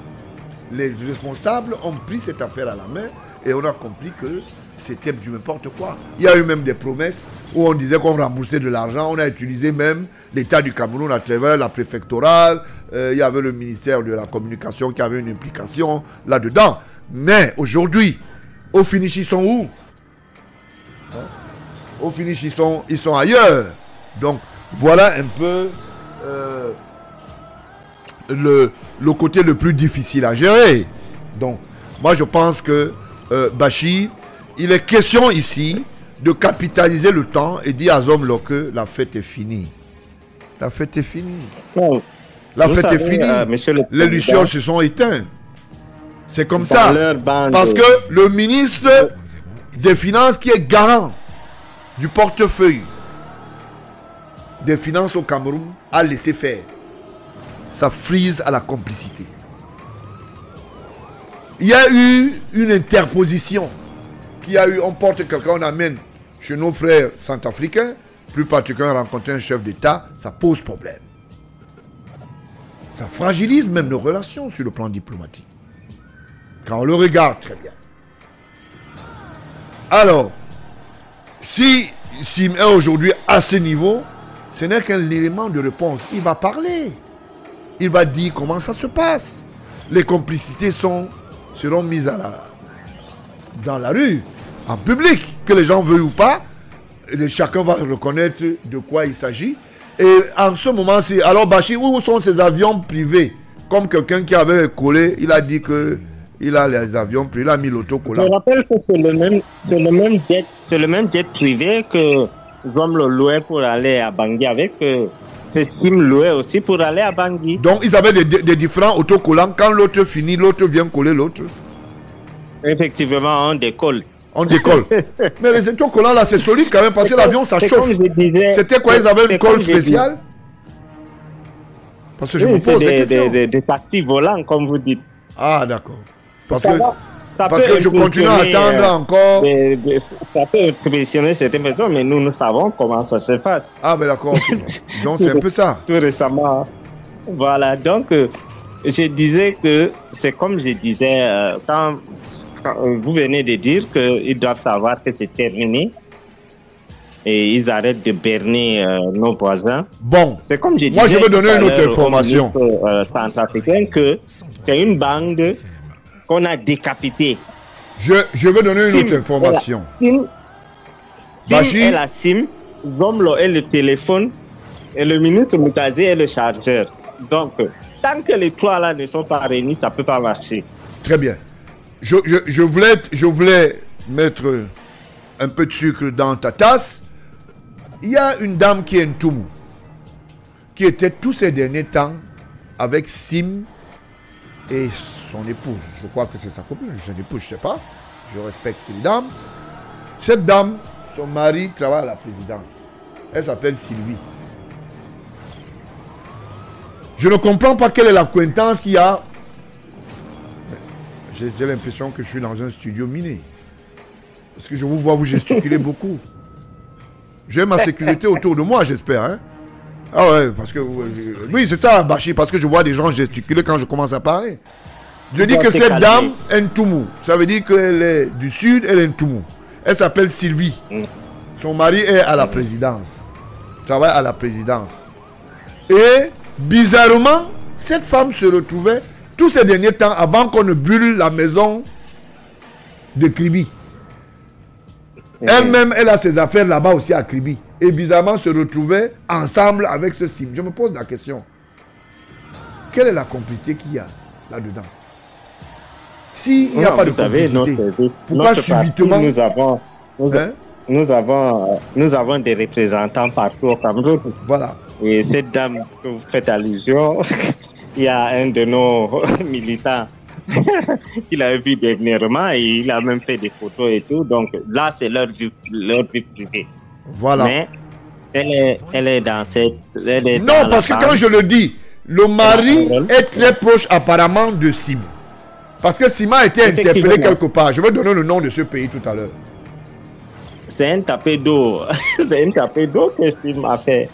Les responsables ont pris cette affaire à la main et on a compris que c'était du n'importe quoi. Il y a eu même des promesses où on disait qu'on remboursait de l'argent. On a utilisé même l'État du Cameroun à travers la préfectorale. Il y avait le ministère de la Communication qui avait une implication là-dedans. Mais aujourd'hui, au finish, ils sont où? Au finish, ils sont ailleurs. Donc, voilà un peu le côté le plus difficile à gérer. Donc, moi, je pense que Bachir, il est question ici de capitaliser le temps et dire à Zomlo que la fête est finie. La fête est finie. Oh, la fête est finie. Les lucioles se sont éteints. C'est comme ça. Parce que le ministre des Finances, qui est garant du portefeuille des finances au Cameroun, a laissé faire. Ça frise à la complicité. Il y a eu une interposition. On porte quelqu'un, on amène chez nos frères centrafricains, plus particulièrement rencontrer un chef d'État, ça pose problème. Ça fragilise même nos relations sur le plan diplomatique. Quand on le regarde très bien. Alors, si Sim est aujourd'hui à ce niveau, ce n'est qu'un élément de réponse. Il va parler. Il va dire comment ça se passe. Les complicités seront mises dans la rue, en public, que les gens veuillent ou pas. Chacun va reconnaître de quoi il s'agit. Et en ce moment-ci, alors Bachir, où sont ces avions privés? Comme quelqu'un qui avait collé, il a dit qu'il a les avions privés, il a mis l'autocollant. Je rappelle que c'est le même jet privé que Zomlo louait pour aller à Bangui avec Sim louait aussi pour aller à Bangui. Donc ils avaient des différents autocollants. Quand l'autre finit, l'autre vient coller l'autre. Effectivement, on décolle. On décolle. Mais les autocollants là, c'est solide quand même parce que l'avion ça chauffe. C'était quoi? Ils avaient une colle spéciale? Parce que je me pose des questions. Des taxis volants, comme vous dites. Ah, d'accord. Parce que je continue à attendre encore. Ça peut impressionner certaines personnes, mais nous savons comment ça se passe. Ah, ben d'accord. Donc, c'est un peu ça. Tout récemment. Voilà. Donc, je disais que c'est comme je disais, quand vous venez de dire qu'ils doivent savoir que c'est terminé. Et ils arrêtent de berner nos voisins. Bon, c'est comme je disais, moi je veux donner une autre information. Centrafricain que c'est une bande qu'on a décapitée. Je veux donner une autre information. Sim est la SIM, Zomlo est le téléphone et le ministre Moukazé est le chargeur. Donc, tant que les trois là ne sont pas réunis, ça ne peut pas marcher. Très bien. Je voulais mettre un peu de sucre dans ta tasse. Il y a une dame qui est Ntoumou, qui était tous ces derniers temps avec Sim et son épouse. Je crois que c'est sa copine, son épouse, je ne sais pas. Je respecte les dames. Cette dame, son mari travaille à la présidence. Elle s'appelle Sylvie. Je ne comprends pas quelle est l'acquaintance qu'il y a. J'ai l'impression que je suis dans un studio miné. Parce que je vous vois vous gesticuler beaucoup. J'ai ma sécurité autour de moi, j'espère. Hein? Ah ouais, parce que... Oui, c'est ça, Bachi, parce que je vois des gens gesticuler quand je commence à parler. Je dis que cette dame est Ntoumou. Ça veut dire qu'elle est du sud, elle est Ntoumou. Elle s'appelle Sylvie. Son mari est à la présidence. Travaille à la présidence. Et, bizarrement, cette femme se retrouvait tous ces derniers temps avant qu'on ne brûle la maison de Kribi. Elle-même, elle a ses affaires là-bas aussi à Kribi. Et bizarrement, se retrouvait ensemble avec ce Sim. Je me pose la question. Quelle est la complicité qu'il y a là-dedans? S'il n'y a pas de complicité, pourquoi subitement... Nous avons des représentants partout au Cameroun. Voilà. Et cette dame que vous faites allusion, il y a un de nos militants qu'il a vu dernièrement et il a même fait des photos et tout. Donc là, c'est leur vie privée. Voilà. Mais elle est dans cette... Non, parce que quand je le dis, le mari est très proche apparemment de Sim. Parce que Sim a été interpellé quelque part. Je vais donner le nom de ce pays tout à l'heure. C'est un tapé d'eau. C'est un tapé d'eau que Sim a fait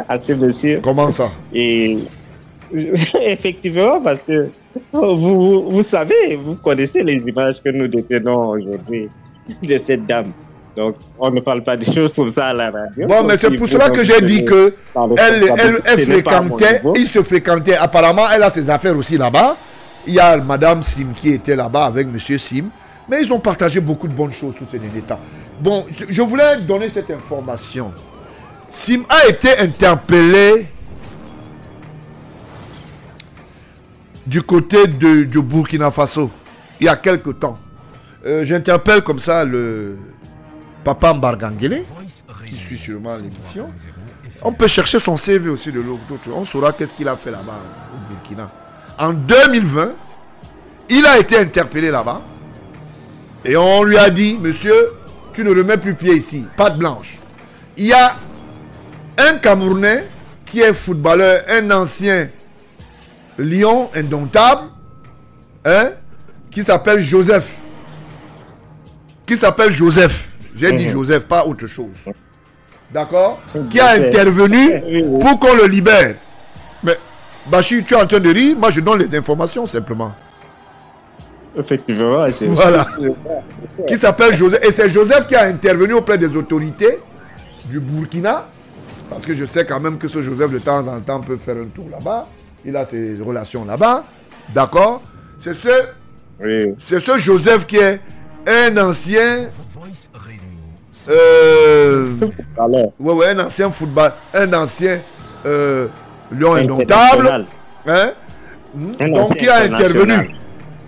à ce monsieur. Comment ça? Et effectivement, parce que vous savez, vous connaissez les images que nous détenons aujourd'hui de cette dame. Donc, on ne parle pas des choses comme ça à la radio. Bon, mais c'est pour cela que j'ai dit que elle fréquentait, il se fréquentait. Apparemment, elle a ses affaires aussi là-bas. Il y a Madame Sim qui était là-bas avec Monsieur Sim. Mais ils ont partagé beaucoup de bonnes choses tous ces derniers temps. Bon, je voulais donner cette information. Sim a été interpellé du côté du Burkina Faso il y a quelque temps. J'interpelle comme ça le Papa Mbargangele, qui suit sûrement l'émission. On peut chercher son CV aussi de l'autre. On saura qu'est-ce qu'il a fait là-bas au Burkina. En 2020, il a été interpellé là-bas. Et on lui a dit, monsieur, tu ne remets plus pied ici, patte blanche. Il y a un Camerounais qui est footballeur, un ancien lion indomptable, hein, qui s'appelle Joseph. J'ai dit Joseph, pas autre chose. D'accord? Qui a intervenu pour qu'on le libère. Mais, Bachir, tu es en train de rire? Moi, je donne les informations simplement. Effectivement. Voilà. Qui s'appelle Joseph. Et c'est Joseph qui a intervenu auprès des autorités du Burkina. Parce que je sais quand même que ce Joseph, de temps en temps, peut faire un tour là-bas. Il a ses relations là-bas. D'accord? C'est ce Joseph qui est un ancien... un ancien football. Un ancien lion indomptable. Hein? Donc, qui a intervenu.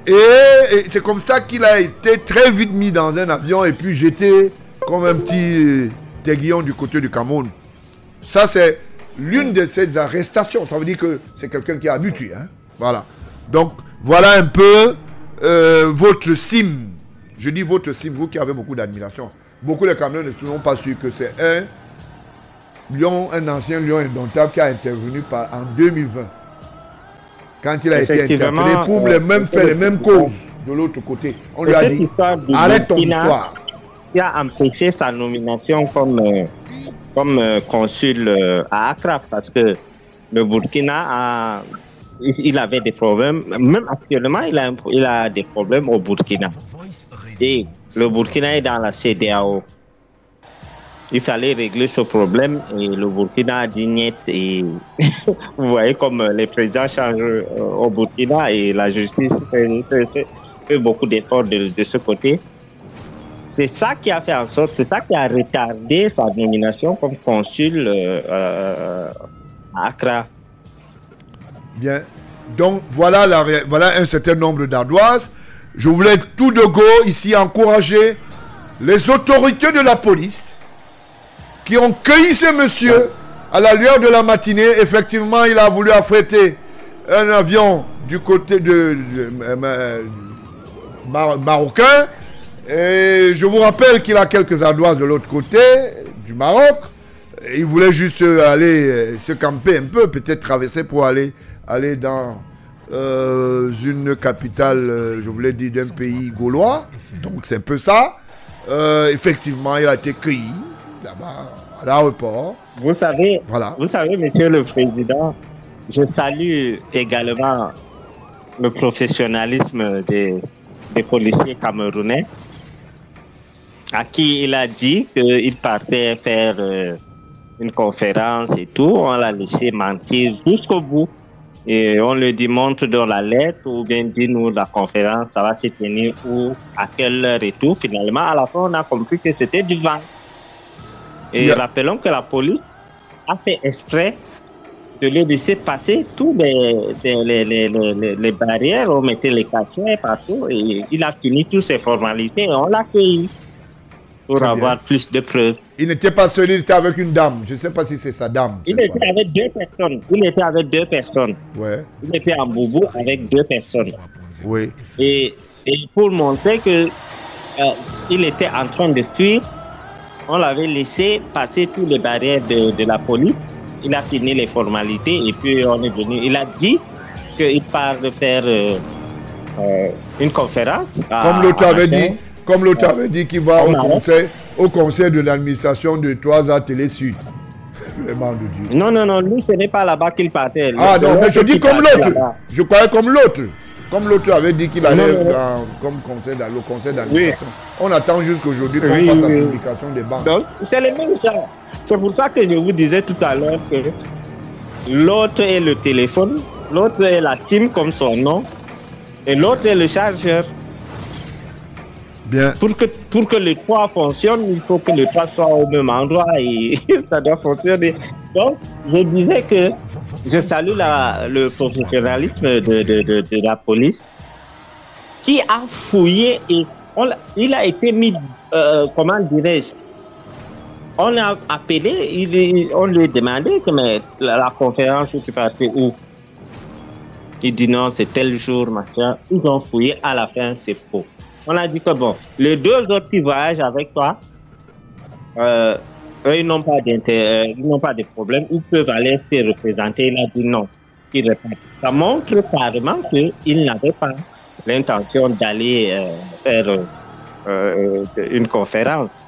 Et c'est comme ça qu'il a été très vite mis dans un avion et puis jeté comme un petit aiguillon du côté du Cameroun. Ça, c'est l'une de ces arrestations. Ça veut dire que c'est quelqu'un qui est habitué. Hein? Voilà. Donc, voilà un peu votre Sim Je dis votre cible, vous qui avez beaucoup d'admiration. Beaucoup de Camerounais ne sont pas sûrs que c'est un ancien lion indomptable qui a intervenu en 2020. Quand il a été interpellé pour les mêmes faits, les mêmes causes de l'autre côté. On lui a dit, arrête ton histoire. Qui a empêché sa nomination comme consul à Accra parce que le Burkina il avait des problèmes. Même actuellement, il a des problèmes au Burkina. Et le Burkina est dans la CEDEAO. Il fallait régler ce problème et le Burkina a dit niet. Et vous voyez comme les présidents changent au Burkina et la justice fait beaucoup d'efforts de ce côté. C'est ça qui a fait en sorte, c'est ça qui a retardé sa nomination comme consul à Accra. Bien. Donc, voilà un certain nombre d'ardoises. Je voulais tout de go ici encourager les autorités de la police qui ont cueilli ce monsieur à la lueur de la matinée. Effectivement, il a voulu affréter un avion du côté marocain. Et je vous rappelle qu'il a quelques ardoises de l'autre côté du Maroc. Il voulait juste aller se camper un peu, peut-être traverser pour aller dans une capitale, je vous l'ai dit, d'un pays gaulois. Donc c'est un peu ça. Effectivement, il a été cueilli là-bas à l'aéroport. Vous savez, monsieur le président, je salue également le professionnalisme des policiers camerounais à qui il a dit qu'il partait faire une conférence et tout. On l'a laissé mentir jusqu'au bout. Et on lui dit montre dans la lettre ou bien dis-nous la conférence, ça va se tenir où, à quelle heure et tout. Finalement, à la fin, on a compris que c'était du vent. Et rappelons que la police a fait exprès de le laisser passer tous les barrières, on mettait les cachets partout et il a fini toutes ses formalités et on l'a accueilli pour avoir plus de preuves. Il n'était pas seul, il était avec une dame. Je ne sais pas si c'est sa dame. Il était avec deux personnes. Ouais. Il était en boubou avec deux personnes. Oui. Et pour montrer que il était en train de fuir, on l'avait laissé passer toutes les barrières de la police. Il a fini les formalités et puis on est venu. Il a dit qu'il part de faire une conférence. Comme l'autre avait dit qu'il va au conseil de l'administration de 3A Télé Sud. Vraiment de Dieu. Non, lui ce n'est pas là-bas qu'il partait. Non, mais je dis comme l'autre. Je croyais comme l'autre. Comme l'autre avait dit qu'il allait comme conseil d'administration. Oui. On attend jusqu'aujourd'hui qu'on fasse la publication des banques. Donc, c'est les mêmes gens. C'est pour ça que je vous disais tout à l'heure que l'autre est le téléphone, l'autre est la SIM comme son nom, et l'autre est le chargeur. Bien. Pour que les trois fonctionnent, il faut que les trois soient au même endroit et ça doit fonctionner. Donc, je disais que je salue le professionnalisme de la police qui a fouillé et il a été mis, comment dirais-je, on a appelé, on lui a demandé que mais la conférence où tu partais où? Il dit non, c'est tel jour, machin. Ils ont fouillé, à la fin, c'est faux. On a dit que bon, les deux autres qui voyagent avec toi, eux, ils n'ont pas de problème, ils peuvent aller se représenter. Il a dit non. Ça montre carrément qu'il n'avait pas l'intention d'aller faire une conférence.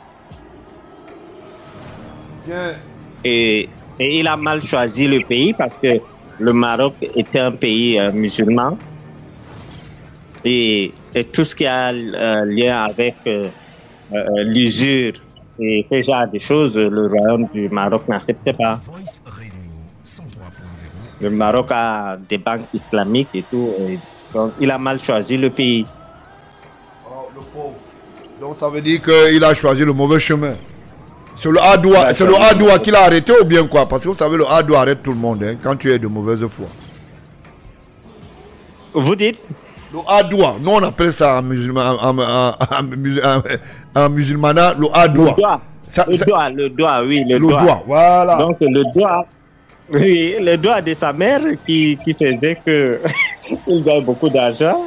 Et il a mal choisi le pays parce que le Maroc était un pays musulman et tout ce qui a lien avec l'usure et ce genre de choses, le royaume du Maroc n'acceptait pas. Le Maroc a des banques islamiques et tout, et donc il a mal choisi le pays. Oh, le pauvre. Donc ça veut dire qu'il a choisi le mauvais chemin. C'est le Hadoua qui l'a arrêté ou bien quoi? Parce que vous savez, le Hadoua arrête tout le monde quand tu es de mauvaise foi. Vous dites? Le Hadoua, nous on appelle ça en musulmana le Hadoua. Le doigt, oui, le doigt. Voilà. Donc le doigt, oui, le doigt de sa mère qui faisait que il gagne beaucoup d'argent,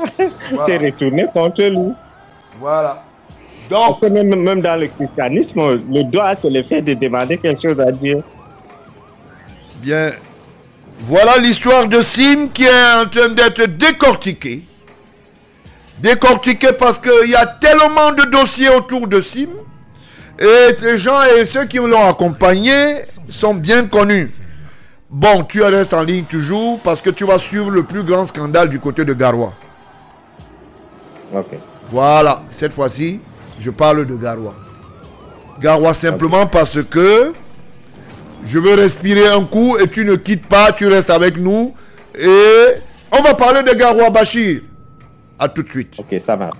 s'est retourné contre lui. Voilà. Donc, Parce que même dans le christianisme, le doigt, c'est le fait de demander quelque chose à Dieu. bien, voilà l'histoire de Sim qui est en train d'être décortiquée. Décortiquée parce qu'il y a tellement de dossiers autour de Sim. Et les gens et ceux qui l'ont accompagné sont bien connus. Bon, tu restes en ligne toujours parce que tu vas suivre le plus grand scandale du côté de Garoua. Ok. Voilà, cette fois-ci, je parle de Garoua. Garoua simplement parce que je veux respirer un coup et tu ne quittes pas, tu restes avec nous. Et on va parler de Garoua Bachir. A tout de suite. Ok, ça marche.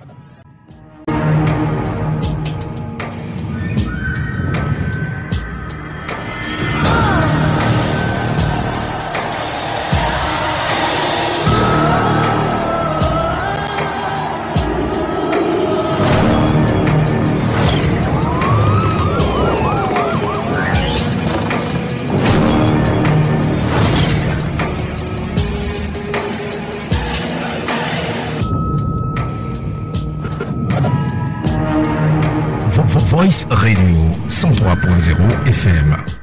Voice Radio 103.0 FM.